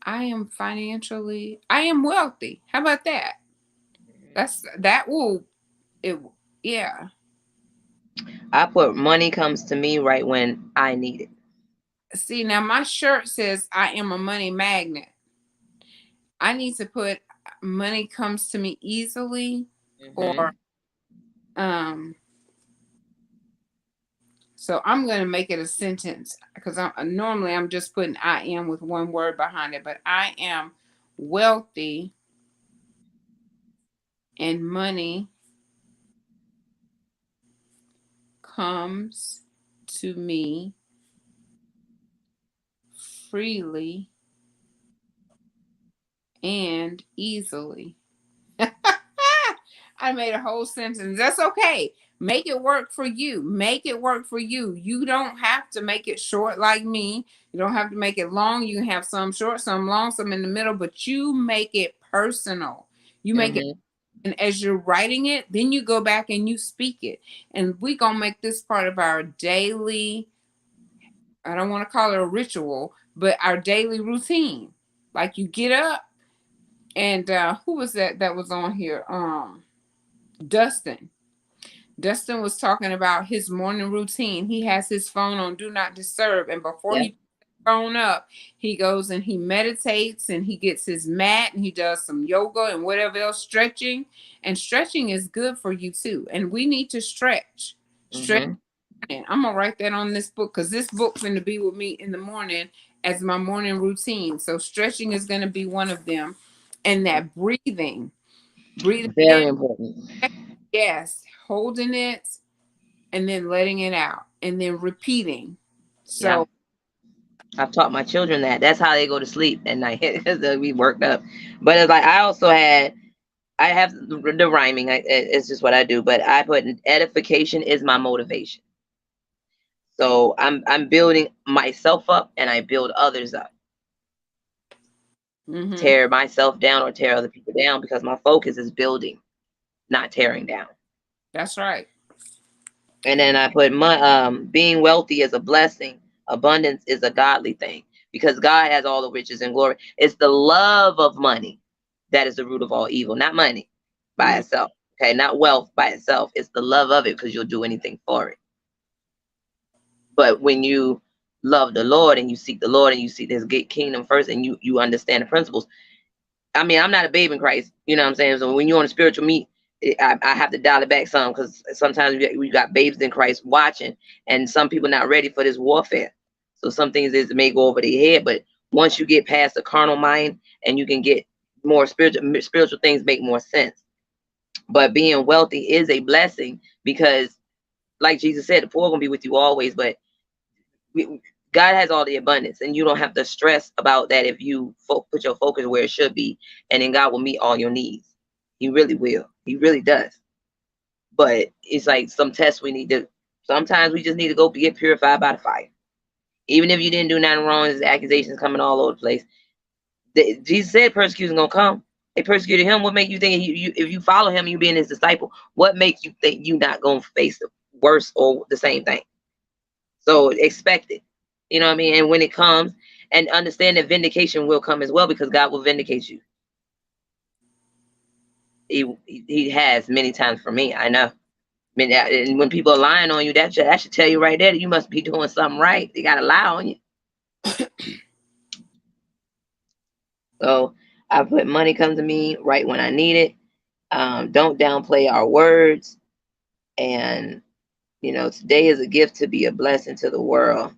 I am wealthy. How about that? That will, it, yeah. I put money comes to me right when I need it. See, now my shirt says I am a money magnet. I need to put money comes to me easily, or, Hmm. um, so I'm going to make it a sentence, because normally I'm just putting I am with one word behind it, but I am wealthy and money comes to me freely and easily. I made a whole sentence. That's okay. Make it work for you. Make it work for you. You don't have to make it short like me. You don't have to make it long. You can have some short, some long, some in the middle, but you make it personal. You make it, Hmm. and as you're writing it, then you go back and you speak it. And we're going to make this part of our daily, I don't want to call it a ritual, but our daily routine. Like you get up, and who was that was on here? Dustin. Dustin was talking about his morning routine. He has his phone on do not disturb, and before he Yep. picks the phone up, he goes and he meditates, and he gets his mat, and he does some yoga and whatever else, stretching. And stretching is good for you too. And we need to stretch. Stretch. Hmm. And I'm gonna write that on this book, because this book's gonna be with me in the morning as my morning routine. So stretching is gonna be one of them. And that breathing in, Very important. yes, holding it and then letting it out and then repeating. Yeah. So, I've taught my children that. That's how they go to sleep at night because they'll be worked up. But it's like I also had, I have the rhyming. It's just what I do. But I put edification is my motivation. So I'm building myself up and I build others up. mm-hmm, Tear myself down or tear other people down because my focus is building, not tearing down. that's right. And then I put my being wealthy is a blessing. Abundance is a godly thing because God has all the riches and glory. It's the love of money that is the root of all evil, not money by Mm, itself. Okay, not wealth by itself. It's the love of it because you'll do anything for it. But when you love the Lord and you seek the Lord and you seek His kingdom first and you understand the principles. I mean, I'm not a babe in Christ. You know what I'm saying? So when you're on a spiritual meat, I have to dial it back some because sometimes we got babes in Christ watching, and some people not ready for this warfare. So some things is may go over their head, but once you get past the carnal mind and you can get more spiritual things make more sense. But being wealthy is a blessing because, like Jesus said, the poor gonna be with you always. But God has all the abundance, and you don't have to stress about that if you put your focus where it should be, and then God will meet all your needs. He really will. He really does. But it's like some tests we need to. Sometimes we just need to go get purified by the fire. Even if you didn't do nothing wrong, there's accusations coming all over the place. Jesus said persecution gonna come. They persecuted him. What make you think if you follow him, you being his disciple? What makes you think you not gonna face the worse or the same thing? So expect it. You know what I mean? And when it comes, and understand that vindication will come as well because God will vindicate you. He has many times for me. I know. I mean, and when people are lying on you, that should tell you right there that you must be doing something right. They got to lie on you. So I put money comes to me right when I need it. Don't downplay our words. And, today is a gift to be a blessing to the world.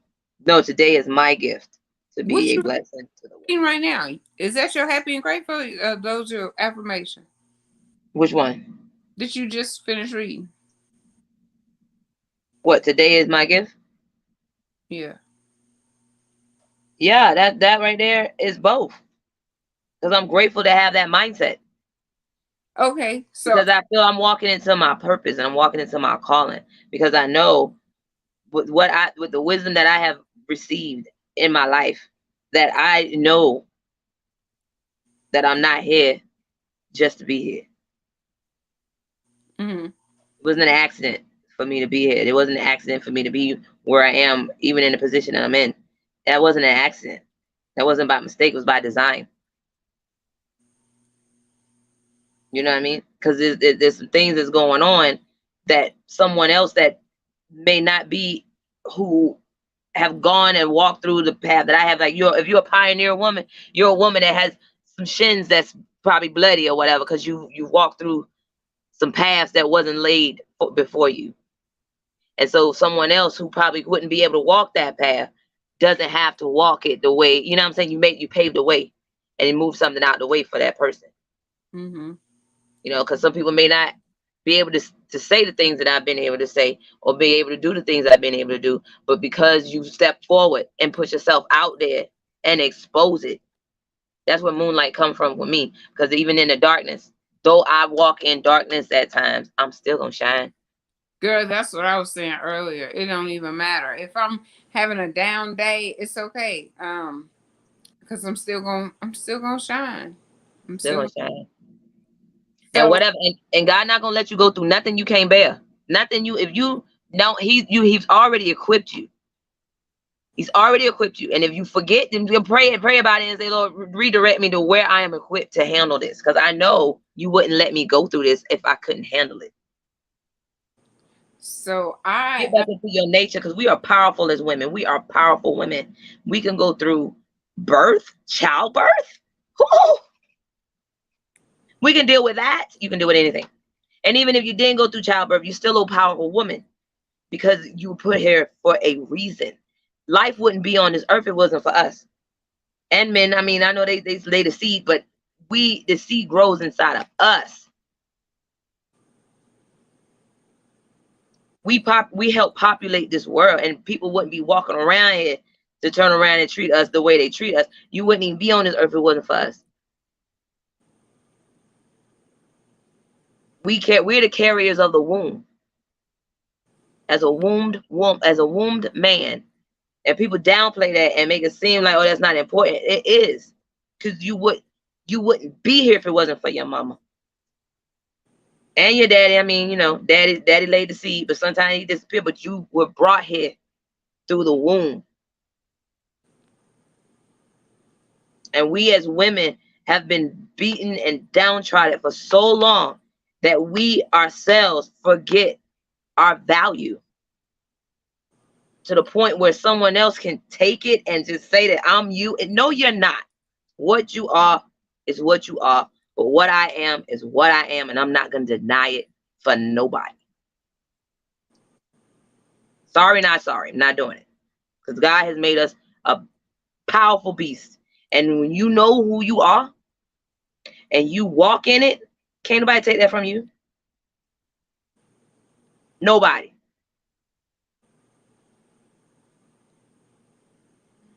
No, today is my gift to What be a you blessing to the world. reading right now? Is that your happy and grateful? Those your affirmation? Which one? Did you just finish reading? What, today is my gift? Yeah. Yeah, that right there is both. Because I'm grateful to have that mindset. Okay. So Because I feel I'm walking into my purpose and I'm walking into my calling. Because I know with the wisdom that I have received in my life, that I know that I'm not here just to be here. mhm. It wasn't an accident for me to be here. It wasn't an accident for me to be where I am, even in the position that I'm in. That wasn't an accident. That wasn't by mistake. It was by design. You know what I mean? Because there's some things that's going on that someone else that may not be who have gone and walked through the path that I have. Like if you're a pioneer woman, you're a woman that has some shins that's probably bloody or whatever, because you walked through some paths that wasn't laid before you. And so someone else who probably wouldn't be able to walk that path doesn't have to walk it the way, you know what I'm saying? You paved the way and you move something out the way for that person. Mhm. Because some people may not be able to say the things that I've been able to say or be able to do the things I've been able to do. But because you step forward and put yourself out there and expose it, that's where moonlight comes from with me. Because even in the darkness, though I walk in darkness at times, I'm still going to shine. Girl, that's what I was saying earlier. It don't even matter. If I'm having a down day, it's okay. Because I'm still gonna shine. I'm Still still going gonna, to shine. And so whatever, and God not going to let you go through nothing you can't bear. Nothing if you don't, he's already equipped you. He's already equipped you. And if you forget, then you pray about it and say, Lord, redirect me to where I am equipped to handle this. Because I know you wouldn't let me go through this if I couldn't handle it. so Get back into your nature, because we are powerful as women. We are powerful women. We can go through birth, childbirth. Woo! We can deal with that. You can deal with anything. And even if you didn't go through childbirth, you're still a powerful woman, because you were put here for a reason. Life wouldn't be on this earth if it wasn't for us. And men, I mean, I know they lay the seed, but the seed grows inside of us. We help populate this world, and people wouldn't be walking around here to turn around and treat us the way they treat us. You wouldn't even be on this earth if it wasn't for us. We're the carriers of the womb. As a wombed man. And people downplay that and make it seem like, oh, that's not important. It is. Because you wouldn't be here if it wasn't for your mama. And your daddy. I mean, daddy laid the seed, but sometimes he disappeared. But you were brought here through the womb. And we as women have been beaten and downtrodden for so long that we ourselves forget our value, to the point where someone else can take it and just say that I'm you. And no, you're not. What you are is what you are. But what I am is what I am. And I'm not going to deny it for nobody. Sorry, not sorry. I'm not doing it. Because God has made us a powerful beast. And when you know who you are and you walk in it, can't nobody take that from you. Nobody.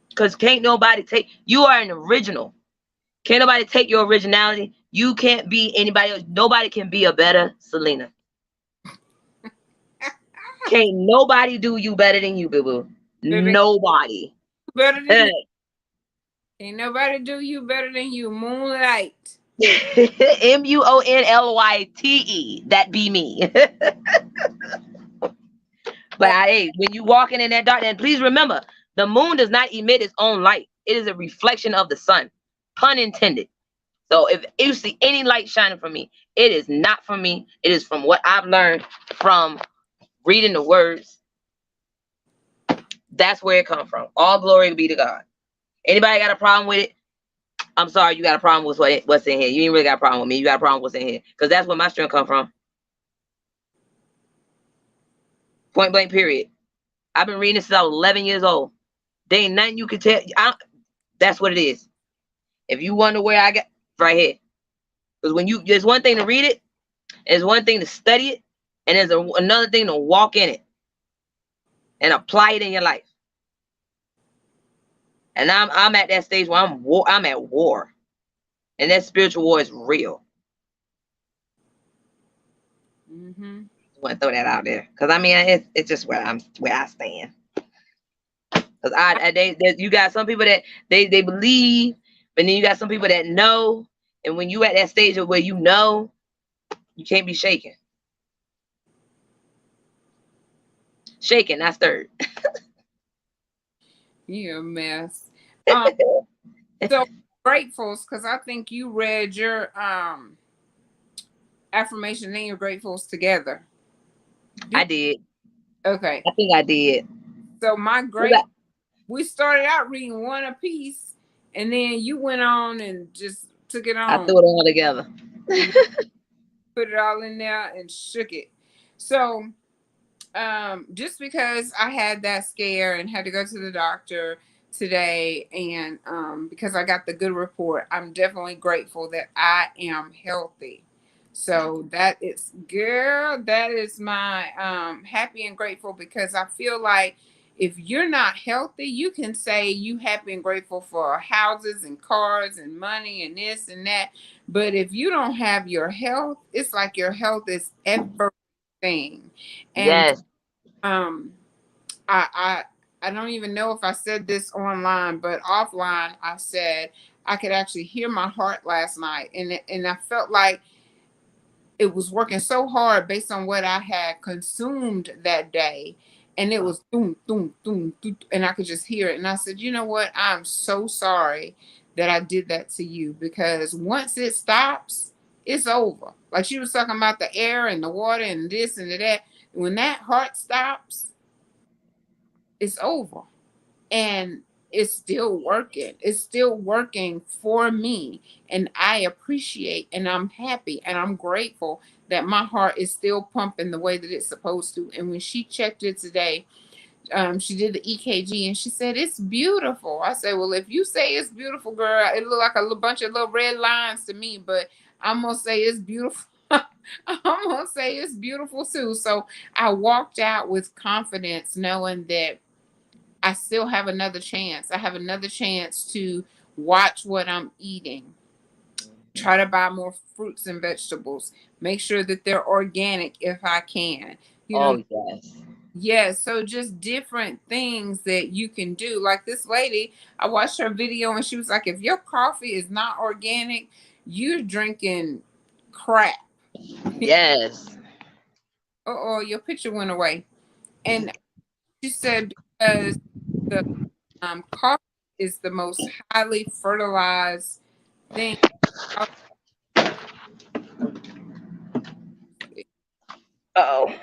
Because can't nobody take, you are an original. Can't nobody take your originality. You can't be anybody else. Nobody can be a better Selena. Can't nobody do you better than you, boo-boo. Nobody. better than you. Ain't nobody do you better than you. Moonlight. MUONLYTE. That be me. But when you walking in that dark, and please remember, the moon does not emit its own light. It is a reflection of the sun. Pun intended. So if you see any light shining from me, it is not from me. It is from what I've learned from reading the words. That's where it comes from. All glory be to God. Anybody got a problem with it? I'm sorry, you got a problem with what's in here. You ain't really got a problem with me. You got a problem with what's in here. Because that's where my strength come from. Point blank, period. I've been reading this since I was 11 years old. There ain't nothing you can tell. That's what it is. If you wonder where I got, right here. Because there's one thing to read it, there's one thing to study it, and there's another thing to walk in it and apply it in your life. And I'm at that stage where I'm at war, and that spiritual war is real. Mm-hmm. I want to throw that out there because I mean it's just where I stand. Because you got some people that they believe, but then you got some people that know, and when you at that stage of where you know, you can't be shaken. Shaken, not stirred. You're a mess. So gratefuls, because I think you read your affirmation and your gratefuls together. I did. Okay. I think I did. So we started out reading one a piece, and then you went on and just took it on. I threw it all together. Put it all in there and shook it. So just because I had that scare and had to go to the doctor today, and because I got the good report, I'm definitely grateful that I am healthy. So that is my happy and grateful, because I feel like if you're not healthy, you can say you happy and grateful for houses and cars and money and this and that. But if you don't have your health, it's like your health is everything. And Yes. I don't even know if I said this online, but offline I said I could actually hear my heart last night, and I felt like it was working so hard based on what I had consumed that day, and it was boom, boom, boom, boom, and I could just hear it. And I said, you know what? I'm so sorry that I did that to you, because once it stops, it's over. Like she was talking about the air and the water and this and that. When that heart stops, it's over. And it's still working. It's still working for me. And I appreciate, and I'm happy, and I'm grateful that my heart is still pumping the way that it's supposed to. And when she checked it today, she did the EKG, and she said, it's beautiful. I said, well, if you say it's beautiful, girl, it looked like a bunch of little red lines to me, but I'm going to say it's beautiful. I'm going to say it's beautiful too. So I walked out with confidence, knowing that I still have another chance. I have another chance to watch what I'm eating. Try to buy more fruits and vegetables. Make sure that they're organic if I can. Yes. Yeah, so just different things that you can do. Like this lady, I watched her video and she was like, if your coffee is not organic, you're drinking crap. Yes. Oh, your picture went away. And she said, because the coffee is the most highly fertilized thing. Uh-oh.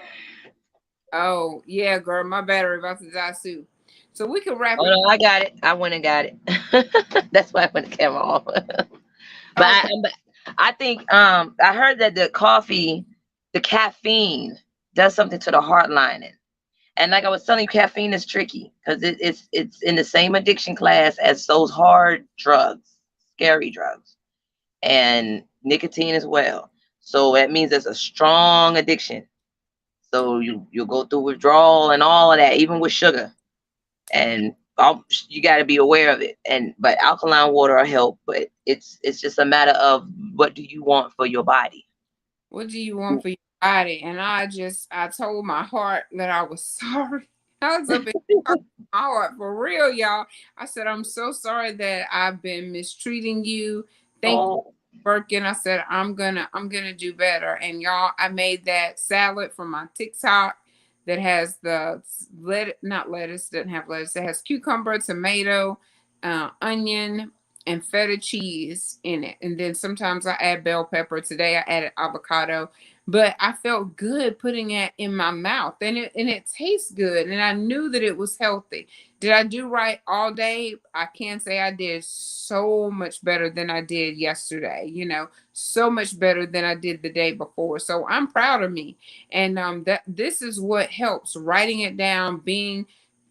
Oh, yeah, girl, my battery about to die soon. So we can wrap it Oh, no, I got it. I went and got it. That's why I put the camera off. But I think I heard that the coffee, the caffeine does something to the heart lining. And like I was telling you, caffeine is tricky because it's in the same addiction class as those hard drugs, scary drugs, and nicotine as well. So that means it's a strong addiction. So you'll go through withdrawal and all of that, even with sugar. And you got to be aware of it. But alkaline water will help. But it's just a matter of what do you want for your body. What do you want for your body? And I told my heart that I was sorry. I was up in my heart for real, y'all. I said, I'm so sorry that I've been mistreating you. Thank you for working. I said, I'm gonna do better. And y'all, I made that salad from my TikTok that has the not lettuce, doesn't have lettuce. It has cucumber, tomato, onion, and feta cheese in it. And then sometimes I add bell pepper. Today I added avocado. but I felt good putting it in my mouth, and it tastes good, and I knew that it was healthy. Did I do right all day? I can't say I did so much better than I did yesterday, so much better than I did the day before. So I'm proud of me. And that this is what helps, writing it down, being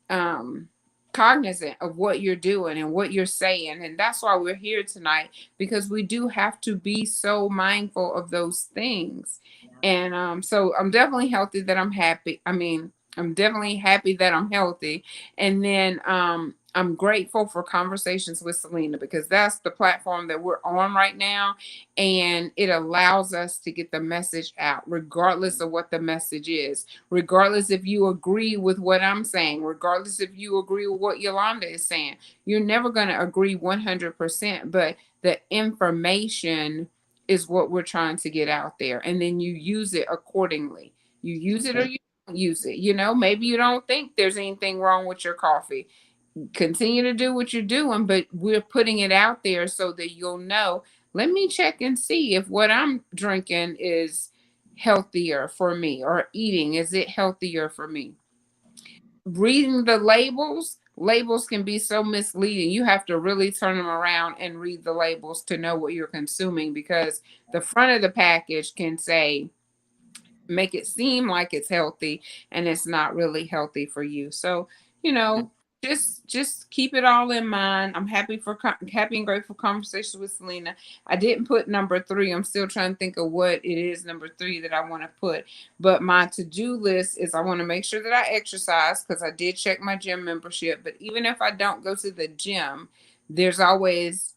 um cognizant of what you're doing and what you're saying. And that's why we're here tonight, because we do have to be so mindful of those things. And so I'm definitely healthy that I'm happy. I mean, I'm definitely happy that I'm healthy. And then I'm grateful for Conversations with Selena, because that's the platform that we're on right now, and it allows us to get the message out regardless of what the message is, regardless if you agree with what I'm saying, regardless if you agree with what Yolanda is saying. You're never going to agree 100%, but the information is what we're trying to get out there. And then you use it accordingly. You use it or you don't use it. Maybe you don't think there's anything wrong with your coffee. Continue to do what you're doing, but we're putting it out there so that you'll know, let me check and see if what I'm drinking is healthier for me, or eating, is it healthier for me? Reading the labels can be so misleading. You have to really turn them around and read the labels to know what you're consuming, because the front of the package can say, make it seem like it's healthy, and it's not really healthy for you. So, just keep it all in mind. I'm happy and grateful Conversations with Selena. I didn't put number 3. I'm still trying to think of what it is, number 3, that I want to put. But my to-do list is, I want to make sure that I exercise, because I did check my gym membership. But even if I don't go to the gym, there's always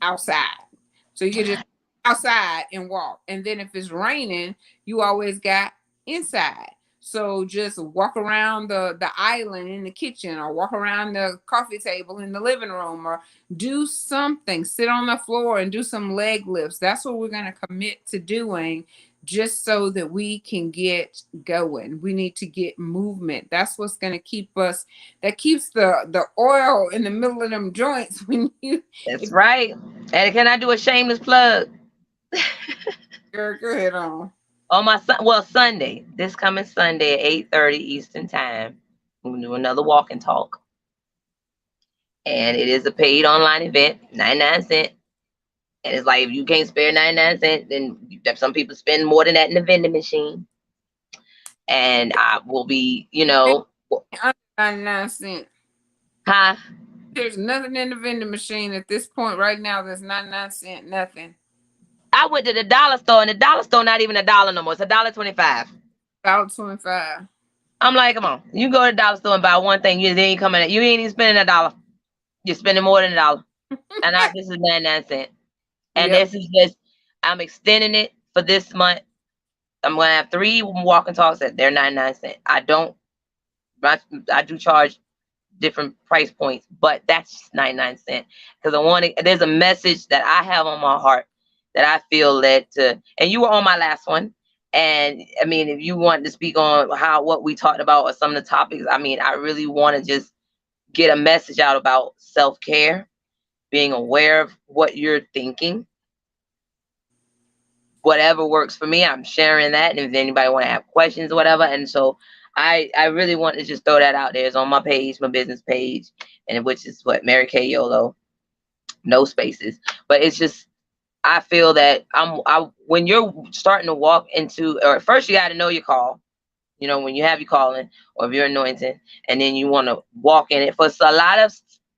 outside. So you can just outside and walk. And then if it's raining, you always got inside. So just walk around the island in the kitchen, or walk around the coffee table in the living room, or do something, sit on the floor and do some leg lifts. That's what we're going to commit to doing, just so that we can get going. We need to get movement. That's what's going to keep us, that keeps the oil in the middle of them joints. That's right. And can I do a shameless plug? Girl, go ahead on. On my Sunday, this coming Sunday at 8:30 Eastern time, we're gonna do another walk and talk. And it is a paid online event, 99 cents. And it's like, if you can't spare 99 cents, then some people spend more than that in the vending machine. And I will be, 99 cents. Huh? There's nothing in the vending machine at this point right now that's 99 cents, nothing. I went to the dollar store, and the dollar store not even $1 no more. It's $1.25. $1.25. I'm like, come on. You go to the dollar store and buy one thing, you ain't even spending $1. You're spending more than $1. And this is 99 cents. And This is just, I'm extending it for this month. I'm going to have 3 walk and talks that they're 99 cents. I do charge different price points, but that's 99 cents. Because there's a message that I have on my heart that I feel led to, and you were on my last one. And I mean, if you want to speak on what we talked about or some of the topics, I mean, I really want to just get a message out about self-care, being aware of what you're thinking. Whatever works for me, I'm sharing that. And if anybody want to have questions or whatever. And so I really want to just throw that out there. It's on my page, my business page, and which is Mary Kay Yolo, no spaces. But it's just, I feel that when you're starting to walk into, or first you got to know your call, when you have your calling, or if you're anointed, and then you want to walk in it. For a lot of,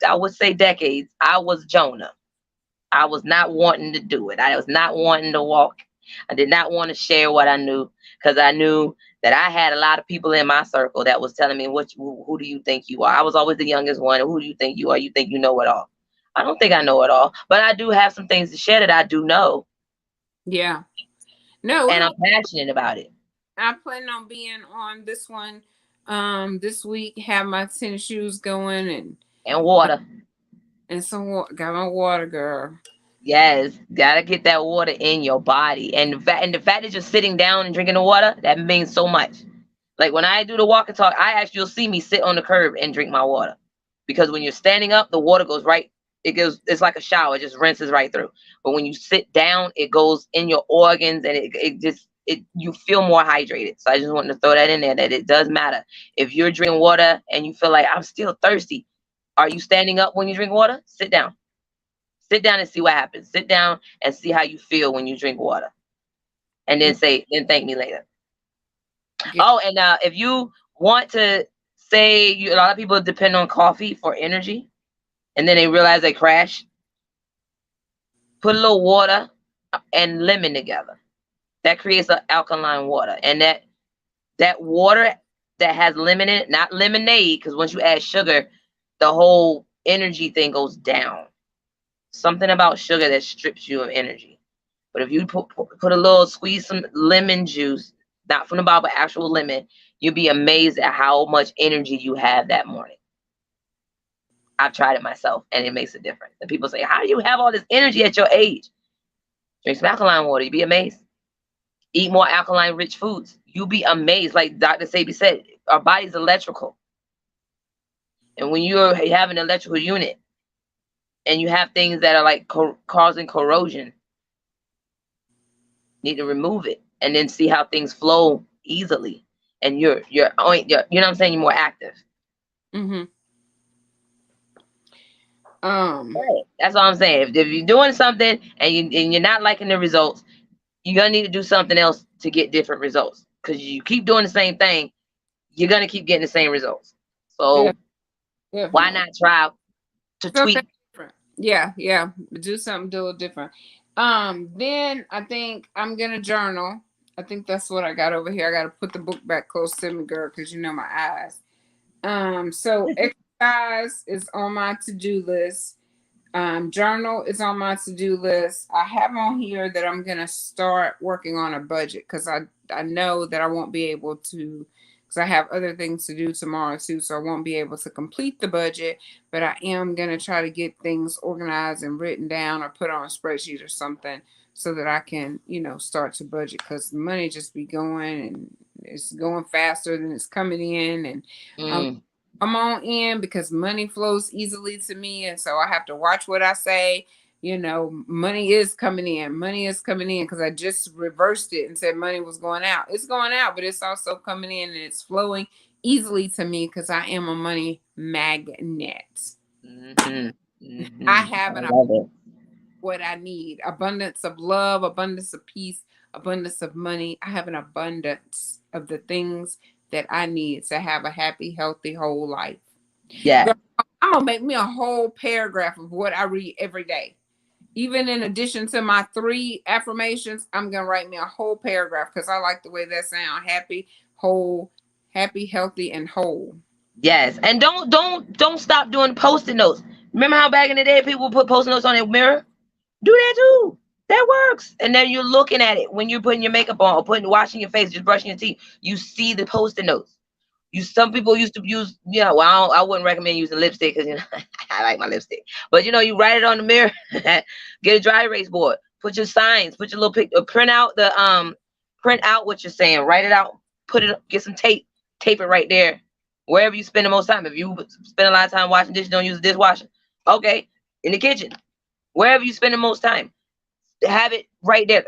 I would say, decades, I was Jonah. I was not wanting to do it. I was not wanting to walk. I did not want to share what I knew, because I knew that I had a lot of people in my circle that was telling me, who do you think you are? I was always the youngest one. Who do you think you are? You think you know it all. I don't think I know it all, but I do have some things to share that I do know. Yeah. No. And I'm passionate about it. I plan on being on this one this week, have my tennis shoes going and water. And some got my water, girl. Yes, gotta get that water in your body. And the fact that you're sitting down and drinking the water, that means so much. Like when I do the walk and talk, you'll see me sit on the curb and drink my water. Because when you're standing up, the water goes right. It's like a shower, it just rinses right through. But when you sit down, it goes in your organs, and you feel more hydrated. So I just wanted to throw that in there, that it does matter. If you're drinking water and you feel like I'm still thirsty, are you standing up when you drink water? Sit down. Sit down and see what happens. Sit down and see how you feel when you drink water. And then thank me later. Yeah. Oh, and if you want to say, a lot of people depend on coffee for energy, and then they realize they crash. Put a little water and lemon together. That creates an alkaline water, and that water that has lemon in it, not lemonade, because once you add sugar, the whole energy thing goes down. Something about sugar that strips you of energy. But if you put a little, squeeze some lemon juice, not from the bottle, but actual lemon, you'll be amazed at how much energy you have that morning. I've tried it myself, and it makes a difference. And people say, how do you have all this energy at your age? Drink some alkaline water. You'll be amazed. Eat more alkaline rich foods. You'll be amazed. Like Dr. Sabi said, our body's electrical. And when you have an electrical unit and you have things that are like causing corrosion, you need to remove it and then see how things flow easily. And you're you know what I'm saying, you're more active. Mm-hmm. Right. That's all I'm saying. If you're doing something and you're not liking the results, you're gonna need to do something else to get different results. Because you keep doing the same thing, you're gonna keep getting the same results. So why not try to tweak? Different. Yeah. Do something a little different. Then I think I'm gonna journal. I think that's what I got over here. I gotta put the book back close to me, girl, because you know my eyes. So exercise is on my to-do list. Journal is on my to-do list. I have on here that I'm gonna start working on a budget because I know that I won't be able to, because I have other things to do tomorrow too, so I won't be able to complete the budget, but I am gonna try to get things organized and written down or put on a spreadsheet or something so that I can, start to budget, because the money just be going and it's going faster than it's coming in, and I'm on in because money flows easily to me, and so I have to watch what I say. Money is coming in. Money is coming in, because I just reversed it and said money was going out. It's going out, but it's also coming in, and it's flowing easily to me because I am a money magnet. I have what I need: abundance of love, abundance of peace, abundance of money. I have an abundance of the things that I need to have a happy, healthy, whole life. Yeah. Girl, I'm gonna make me a whole paragraph of what I read every day. Even in addition to my 3 affirmations, I'm gonna write me a whole paragraph because I like the way that sounds. Happy, whole, happy, healthy, and whole. Yes. And don't stop doing Post-it notes. Remember how back in the day people put Post-it notes on their mirror? Do that too. That works. And then you're looking at it when you're putting your makeup on or washing your face, just brushing your teeth. You see the Post-it notes. Some people used to use, well, I wouldn't recommend using lipstick because I like my lipstick. But you write it on the mirror. Get a dry erase board. Put your signs. Put your little picture. Print out what you're saying. Write it out. Put it. Get some tape. Tape it right there. Wherever you spend the most time. If you spend a lot of time washing dishes, don't use a dishwasher. Okay, in the kitchen. Wherever you spend the most time, have it right there.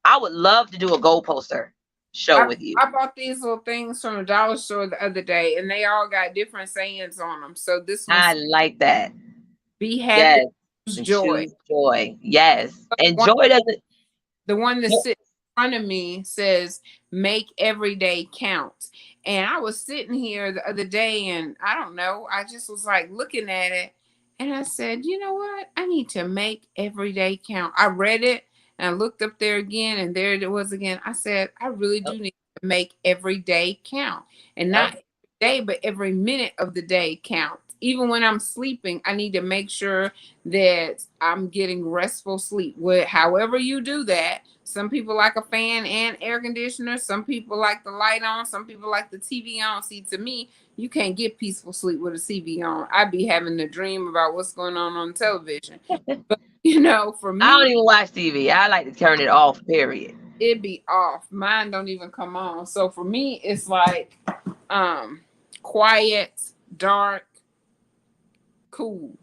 I would love to do a goal poster show with you. I bought these little things from the dollar store the other day, and they all got different sayings on them. So this one, I like that. Be happy, yes. joy. Choose joy. Yes. And joy doesn't. The one that sits in front of me says, make every day count. And I was sitting here the other day, and I don't know, I just was like looking at it, and I said, you know what? I need to make every day count. I read it, and I looked up there again, and there it was again. I said, I really do need to make every day count. And not every day, but every minute of the day count. Even when I'm sleeping, I need to make sure that I'm getting restful sleep. However you do that. Some people like a fan and air conditioner. Some people like the light on. Some people like the TV on. See, to me, you can't get peaceful sleep with a TV on. I'd be having a dream about what's going on television. But, for me, I don't even watch TV. I like to turn it off, period. It'd be off. Mine don't even come on. So for me, it's like quiet, dark, cool.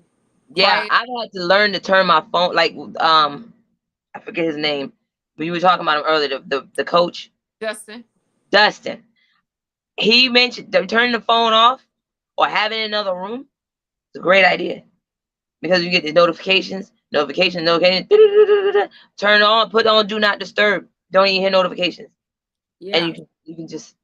Yeah, I've had to learn to turn my phone, like I forget his name, but you were talking about him earlier, the coach. Dustin. He mentioned turning the phone off or having another room. It's a great idea because you get the notifications. Turn on, put on do not disturb. Don't even hear notifications. Yeah. And you can just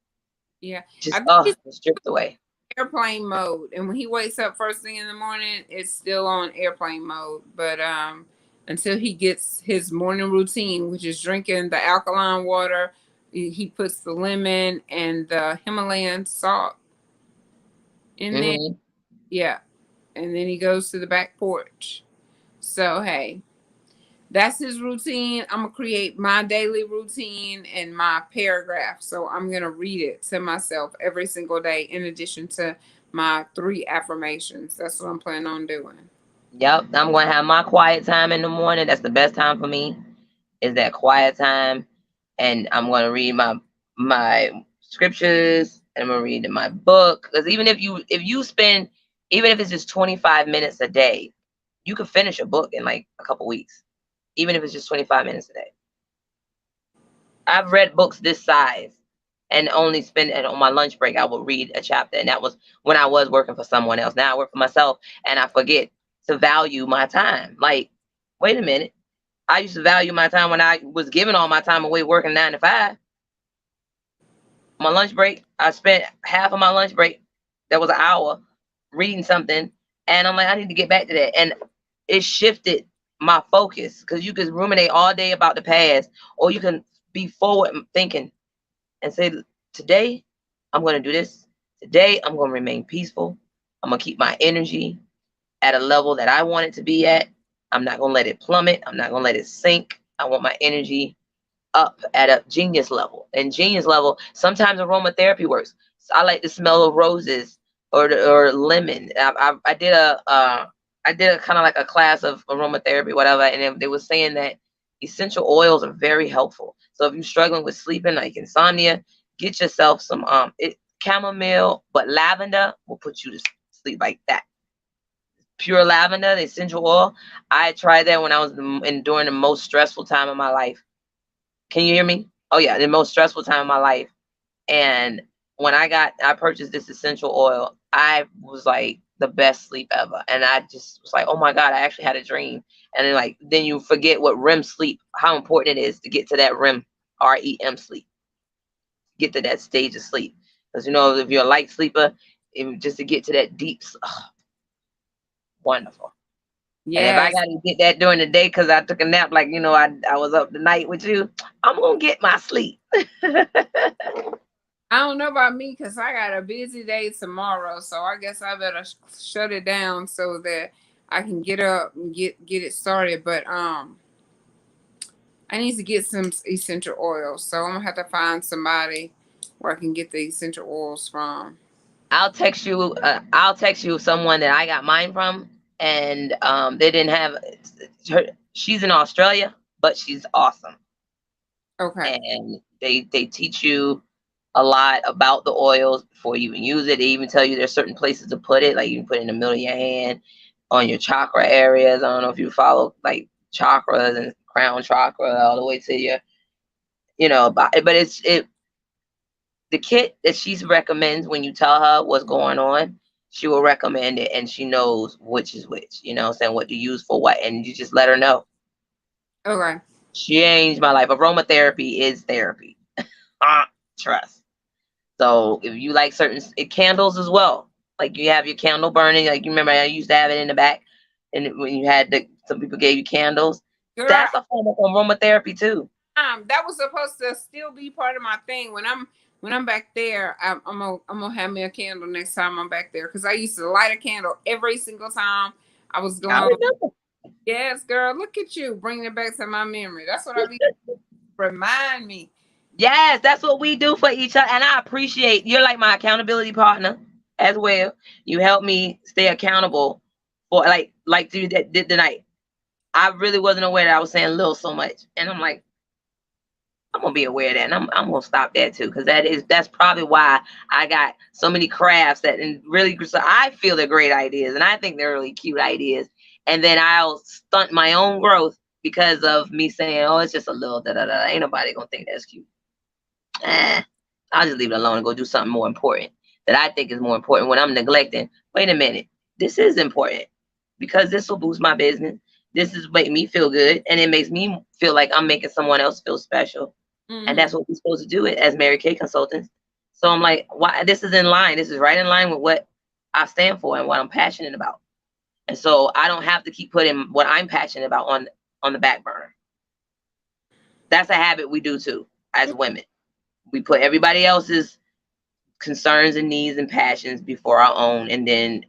I just think it's stripped away. Airplane mode, and when he wakes up first thing in the morning, it's still on airplane mode. But until he gets his morning routine, which is drinking the alkaline water, he puts the lemon and the Himalayan salt in there. Yeah, and then he goes to the back porch. So hey, that's his routine. I'm gonna create my daily routine and my paragraph. So I'm gonna read it to myself every single day, in addition to my 3 affirmations. That's what I'm planning on doing. Yep, I'm going to have my quiet time in the morning. That's the best time for me, is that quiet time. And I'm going to read my scriptures, and I'm going to read my book. Because even if you spend, even if it's just 25 minutes a day, you could finish a book in like a couple weeks, even if it's just 25 minutes a day. I've read books this size and only spend it on my lunch break. I would read a chapter, and that was when I was working for someone else. Now I work for myself, and I forget to value my time. Like, wait a minute. I used to value my time when I was giving all my time away working 9 to 5. My lunch break, I spent half of my lunch break, that was an hour, reading something, and I'm like, I need to get back to that. And it shifted my focus, because you can ruminate all day about the past, or you can be forward thinking and say, today I'm going to do this. Today I'm going to remain peaceful. I'm going to keep my energy at a level that I want it to be at. I'm not going to let it plummet. I'm not going to let it sink. I want my energy up at a genius level. And genius level, sometimes aromatherapy works. So I like the smell of roses or lemon. I did a kind of like a class of aromatherapy, whatever, and they were saying that essential oils are very helpful. So if you're struggling with sleeping, like insomnia, get yourself some chamomile, but lavender will put you to sleep like that. Pure lavender, the essential oil. I tried that when I was during the most stressful time of my life. Can you hear me? Oh yeah, the most stressful time of my life. And when I purchased this essential oil, I was like the best sleep ever. And I just was like, oh my God, I actually had a dream. And then you forget what REM sleep, how important it is to get to that REM, REM sleep, get to that stage of sleep. Because if you're a light sleeper, just to get to that deep, wonderful. Yes. And if I got to get that during the day because I took a nap, like, I was up the night with you, I'm going to get my sleep. I don't know about me, because I got a busy day tomorrow. So I guess I better shut it down so that I can get up and get it started. But I need to get some essential oils. So I'm going to have to find somebody where I can get the essential oils from. I'll text you someone that I got mine from, and they didn't have her. She's in Australia, but she's awesome. Okay. And they teach you a lot about the oils before you even use it. They even tell you there's certain places to put it, like you can put it in the middle of your hand, on your chakra areas. I don't know if you follow like chakras and crown chakra all the way to your, but the kit that she recommends, when you tell her what's going on, she will recommend it, and she knows which is which, saying what to use for what, and you just let her know. Okay. She changed my life. Aromatherapy is therapy. Trust. So if you like certain candles as well, like you have your candle burning, like you remember I used to have it in the back, and when you had some people gave you candles. Girl, that's a form of aromatherapy too. That was supposed to still be part of my thing. When I'm back there, I'm gonna have me a candle next time I'm back there, because I used to light a candle every single time I was going. Yes, girl, look at you bringing it back to my memory. That's what I be. Remind me. Yes, that's what we do for each other, and I appreciate you're like my accountability partner as well. You help me stay accountable for like you did tonight. I really wasn't aware that I was saying little so much, and I'm like, I'm gonna be aware of that, and I'm gonna stop that too, because that's probably why I got so many crafts that really. So I feel they're great ideas, and I think they're really cute ideas, and then I'll stunt my own growth because of me saying, "Oh, it's just a little da da da." Ain't nobody gonna think that's cute. I'll just leave it alone and go do something more important that I think is more important. When I'm neglecting, wait a minute, this is important because this will boost my business. This is make me feel good, and it makes me feel like I'm making someone else feel special. And that's what we're supposed to do it as Mary Kay consultants. So I'm like, why? This is in line. This is right in line with what I stand for and what I'm passionate about. And so I don't have to keep putting what I'm passionate about on the back burner. That's a habit we do too as women. We put everybody else's concerns and needs and passions before our own. And then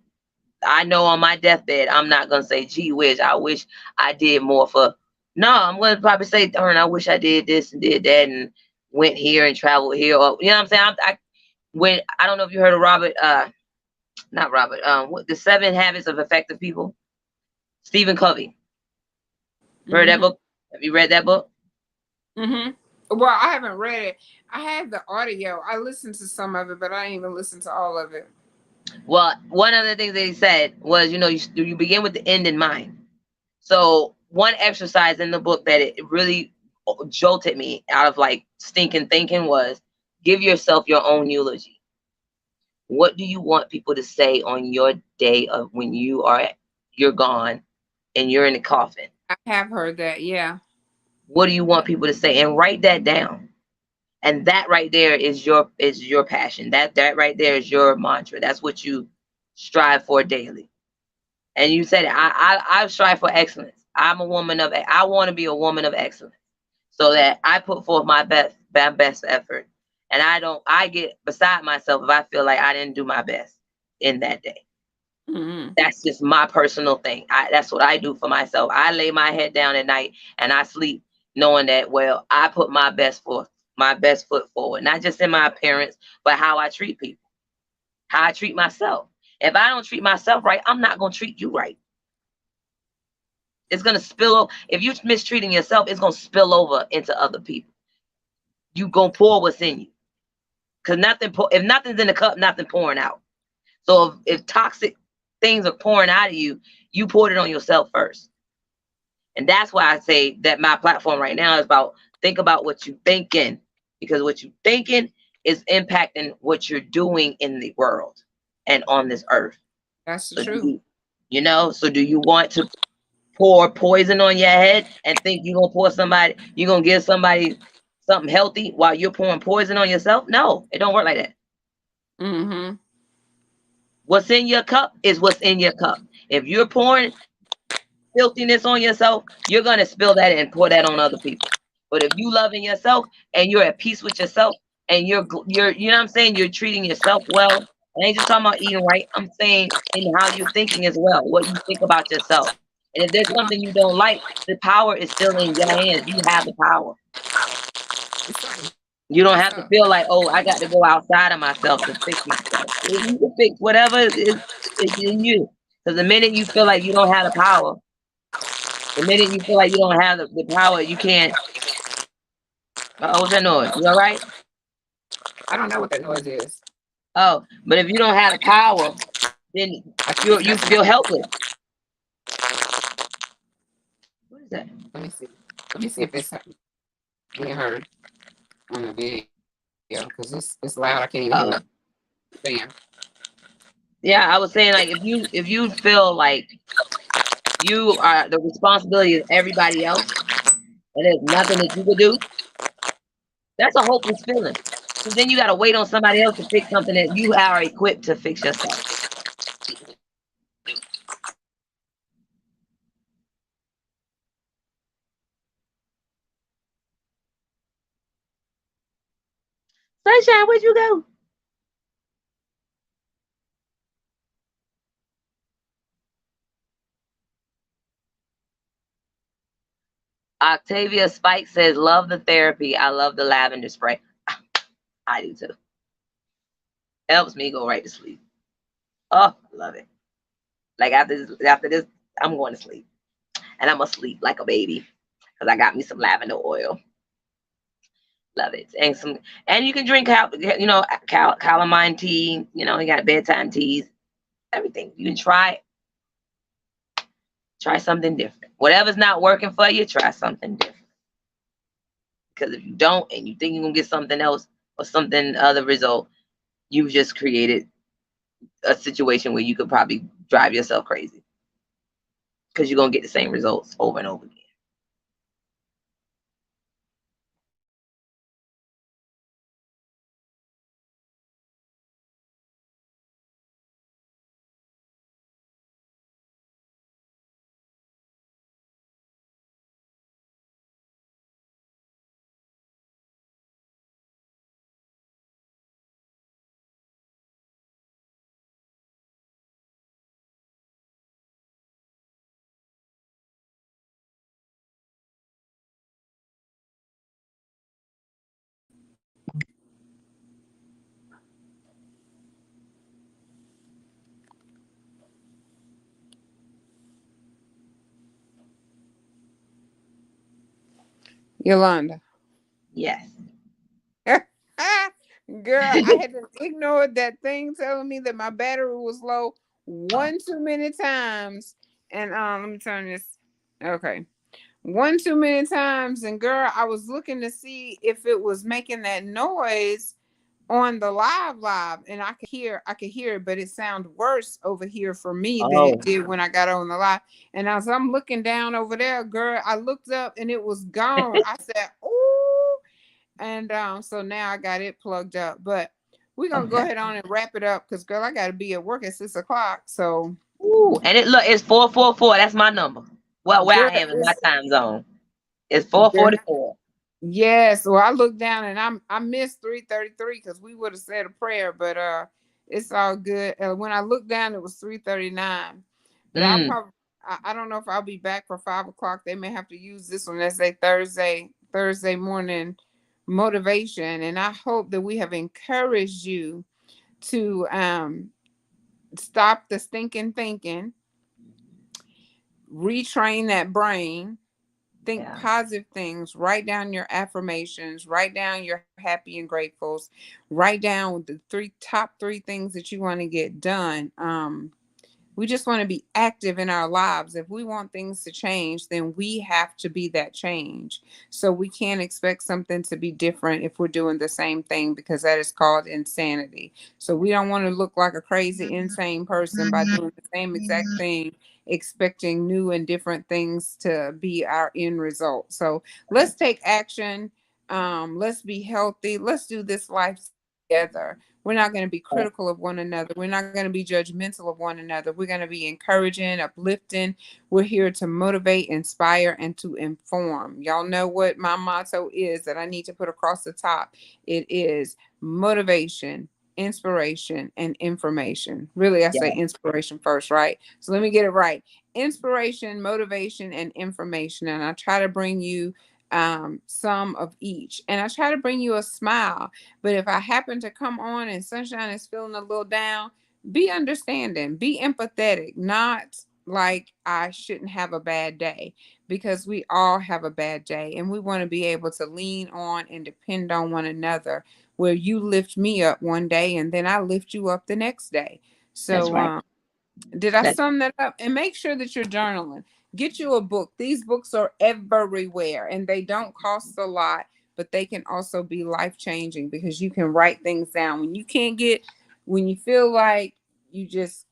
I know on my deathbed, I'm not going to say, gee whiz, I wish I did more for. No, I'm going to probably say, darn, I wish I did this and did that and went here and traveled here. Or, you know what I'm saying? I don't know if you heard of not Robert, the 7 Habits of Effective People. Stephen Covey. Heard that book? Have you read that book? Well, I haven't read it. I had the audio. I listened to some of it, but I didn't even listen to all of it. Well, one of the things that he said was, you begin with the end in mind. So one exercise in the book that it really jolted me out of like stinking thinking was give yourself your own eulogy. What do you want people to say on your day of when you're gone and you're in the coffin? I have heard that, yeah. What do you want people to say? And write that down. And that right there is your passion. That right there is your mantra. That's what you strive for daily. And you said, I strive for excellence. I want to be a woman of excellence, so that I put forth my best effort. And I get beside myself if I feel like I didn't do my best in that day. That's just my personal thing. That's what I do for myself. I lay my head down at night and I sleep knowing that, well, I put my best foot forward, not just in my appearance, but how I treat people, how I treat myself. If I don't treat myself right, I'm not going to treat you right. It's going to spill over. If you're mistreating yourself, it's going to spill over into other people. You going to pour what's in you. Because if nothing's in the cup, nothing pouring out. So if toxic things are pouring out of you, you poured it on yourself first. And that's why I say that my platform right now is about think about what you're thinking, because what you're thinking is impacting what you're doing in the world and on this earth. That's true. So do you want to pour poison on your head and think you're gonna give somebody something healthy while you're pouring poison on yourself? No, it don't work like that. What's in your cup is what's in your cup. If you're pouring filthiness on yourself, you're gonna spill that and pour that on other people. But if you loving yourself and you're at peace with yourself and you're you know what I'm saying, you're treating yourself well. I ain't just talking about eating right. I'm saying in how you're thinking as well, what you think about yourself. And if there's something you don't like, the power is still in your hands. You have the power. You don't have to feel like, oh, I got to go outside of myself to fix myself. You can fix whatever is in you. Because the minute you feel like you don't have the power, the minute you feel like you don't have the power, you can't. What's that noise? You all right? I don't know what that noise is. Oh, but if you don't have the power, then you feel helpless. What is that? Let me see if it's being heard on the video, because it's loud. I can't even hear. Yeah, I was saying, like, if you feel like you are the responsibility of everybody else and there's nothing that you can do, that's a hopeless feeling. Because then you got to wait on somebody else to fix something that you are equipped to fix yourself. Sunshine, where'd you go? Octavia Spike says, love the therapy. I love the lavender spray. I do too. Helps me go right to sleep. Oh, love it. Like after this, I'm going to sleep. And I'm going to sleep like a baby. Because I got me some lavender oil. Love it. And you can drink calamine tea. You got bedtime teas. Everything. You can try something different. Whatever's not working for you, try something different. Because if you don't and you think you're going to get something else, or something other result, you've just created a situation where you could probably drive yourself crazy because you're gonna get the same results over and over again. Yolanda. Yes. Girl, I had to ignore that thing telling me that my battery was low one too many times. And let me turn this. Okay. One too many times. And girl, I was looking to see if it was making that noise on the live, and I could hear it, but it sounded worse over here for me than it Oh. did when I got on the live. And as I'm looking down over there, girl, I looked up and it was gone. I said, "Ooh." And so now I got it plugged up. But we're gonna go Okay. ahead on and wrap it up because girl, I gotta be at work at 6 o'clock. So Ooh, and it's 444. That's my number. Well, where girl, I am in my it's time zone. It's girl, 444. yes. Well, I looked down and I missed 3:33 because we would have said a prayer, but it's all good. When I looked down, it was 3:39. But I'll Mm. probably I don't know if I'll be back for 5 o'clock. They may have to use this one as a Thursday morning motivation. And I hope that we have encouraged you to stop the stinking thinking, retrain that brain, think Yeah. positive things, write down your affirmations, write down your happy and gratefuls, write down the top three things that you want to get done. We just want to be active in our lives. If we want things to change, then we have to be that change. So we can't expect something to be different if we're doing the same thing, because that is called insanity. So we don't want to look like a crazy, insane person by doing the same exact thing, expecting new and different things to be our end result. So let's take action. Let's be healthy. Let's do this life together. We're not going to be critical of one another. We're not going to be judgmental of one another. We're going to be encouraging, uplifting. We're here to motivate, inspire, and to inform. Y'all know what my motto is that I need to put across the top. It is motivation, inspiration, and information. Really, I say Yeah. inspiration first, right? So let me get it right. Inspiration, motivation, and information. And I try to bring you some of each. And I try to bring you a smile. But if I happen to come on and Sunshine is feeling a little down, be understanding, be empathetic, not like I shouldn't have a bad day, because we all have a bad day and we want to be able to lean on and depend on one another, where you lift me up one day and then I lift you up the next day. That's So right. did I That's sum that up? And make sure that you're journaling. Get you a book. These books are everywhere and they don't cost a lot, but they can also be life changing because you can write things down. When you feel like you just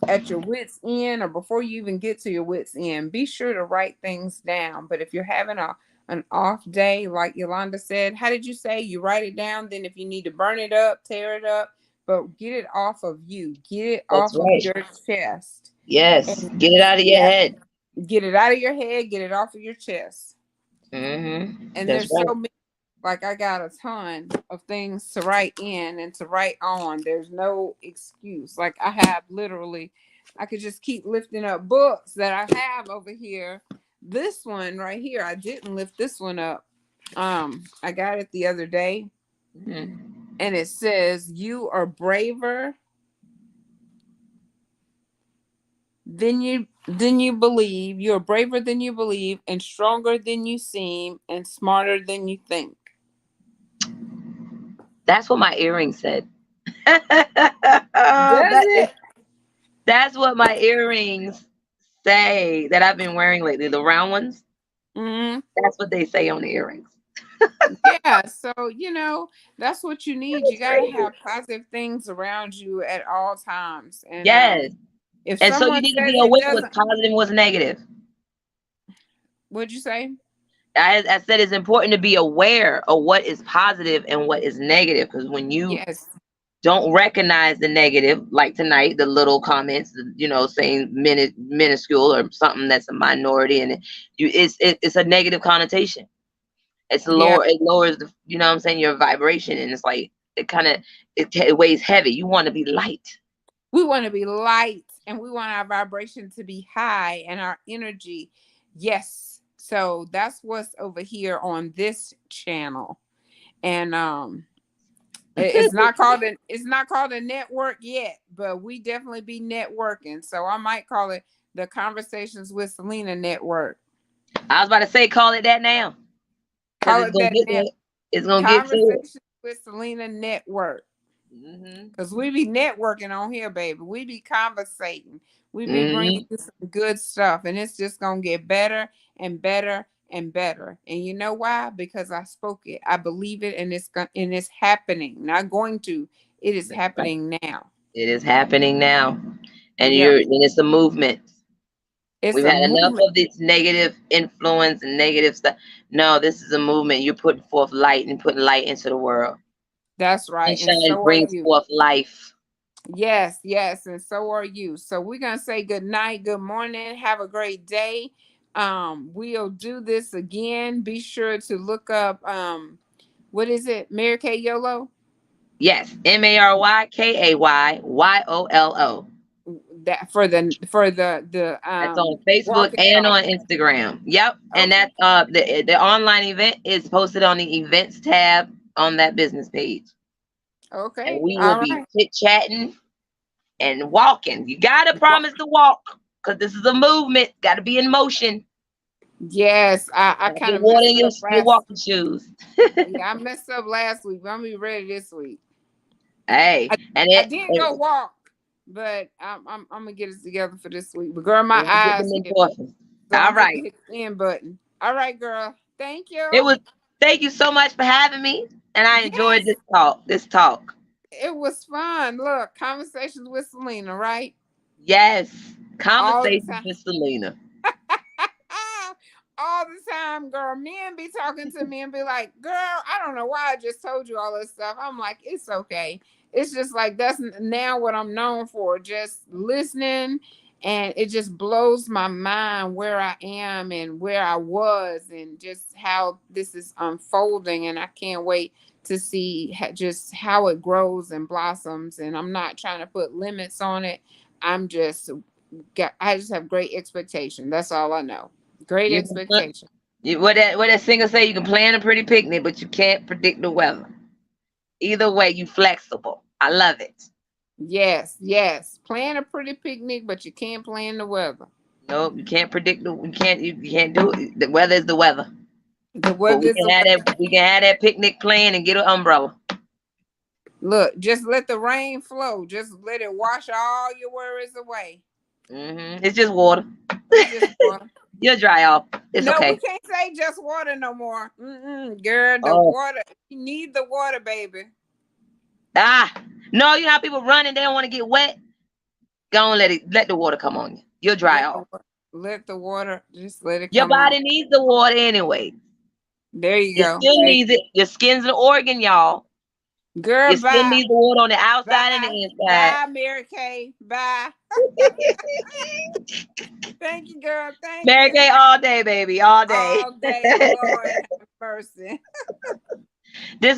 at your wits end, or before you even get to your wits end, be sure to write things down. But if you're having an off day, like Yolanda said, how did you say? You write it down, then if you need to burn it up, tear it up, but get it off of you, get it that's off of right. your chest. Yes. And Get it out of your yeah, head. get it out of your head, get it off of your chest. And That's there's so right. many, like I got a ton of things to write in and to write on. There's no excuse. Like I have literally, I could just keep lifting up books that I have over here. This one right here, I didn't lift this one up. I got it the other day, and it says, "You are braver than you believe. You're braver than you believe, and stronger than you seem, and smarter than you think." That's what my earring said. Does That is it? that's what my earrings say that I've been wearing lately. The round ones. Mm-hmm. That's what they say on the earrings. Yeah, so that's what you need. You got to have positive things around you at all times. And Yes. if And so you someone need to says be it aware what's doesn't, positive and what's negative. what'd you say? I said it's important to be aware of what is positive and what is negative, because when you Yes, don't recognize the negative, like tonight, the little comments, saying minuscule or something that's a minority, and it's a negative connotation. yeah. It lowers the, what I'm saying, your vibration, and it's like it weighs heavy. You want to be light. We want to be light, and we want our vibration to be high and our energy. Yes. So that's what's over here on this channel. And it's not called a network yet, but we definitely be networking. So I might call it the Conversations with Selena Network. I was about to say, call it that now, because Call it that it's gonna get to it. Conversations with Selena Network. Hmm. Because we be networking on here, baby. We be conversating. We be bringing Hmm. you some good stuff. And it's just going to get better and better and better. And you know why? Because I spoke it. I believe it. And it's happening. Not going to. It is That's right. happening now. It is happening now, and Yeah. it's a movement. It's We've a had enough movement. of this negative influence and negative stuff. No, this is a movement. You're putting forth light and putting light into the world. That's right. And Sunshine so are brings you. forth life. Yes, yes, and so are you. So we're gonna say good night, good morning, have a great day. We'll do this again. Be sure to look up what is it? Mary Kay YOLO? Yes, MARYKAYYOLO. That for the That's on Facebook walking and dog. on Instagram. Yep, and Okay. that's the online event is posted on the events tab on that business page, and Okay. we will All be right. chit chatting and walking. You gotta promise to walk, because this is a movement. Got to be in motion. Yes, I Gotta kind get of water messed in up your last. walking shoes. Yeah, I messed up last week, but I'm gonna be ready this week. Hey, I, and I did go walk, but I'm gonna get it together for this week. But girl, my get eyes them hit, endorphins. so All I'm gonna right. hit the end button. All right, girl. Thank It you. was. Thank you so much for having me, and I enjoyed Yes, this talk. it was fun. Look, conversations with Selena, right? Yes, All the conversations time. with Selena. All the time, girl. Men be talking to me and be like, girl, I don't know why I just told you all this stuff. I'm like, it's okay. It's just like that's now what I'm known for, just listening. And it just blows my mind where I am and where I was and just how this is unfolding. And I can't wait to see just how it grows and blossoms. And I'm not trying to put limits on it. I just have great expectation. That's all I know. Great You can put, expectation. what that singer say? You can plan a pretty picnic, but you can't predict the weather. Either way, you flexible. I love it. Yes, yes. Plan a pretty picnic, but you can't plan the weather. Nope, you can't predict you can't do it. The weather is the weather. The But weather is the weather. we can have that picnic plan and get an umbrella. Look, just let the rain flow. Just let it wash all your worries away. It's just water. It's just water. You'll dry off. It's No, we okay. can't say just water no more. Girl, the Oh, water. You need the water, baby. ah, no, you know how people run and they don't want to get wet. Go on, let the water come on you. You'll dry Let off. let the water. Just let it Your come on. body needs the water anyway. There you Your go. skin needs it. Your skin's an organ, y'all. Girl, Your skin bye. needs the water on the outside and Bye. the inside. Bye, Mary Kay. Bye. Thank you, girl. Thank Mary you. Kay all day, baby, all day. All day. Lord have mercy. This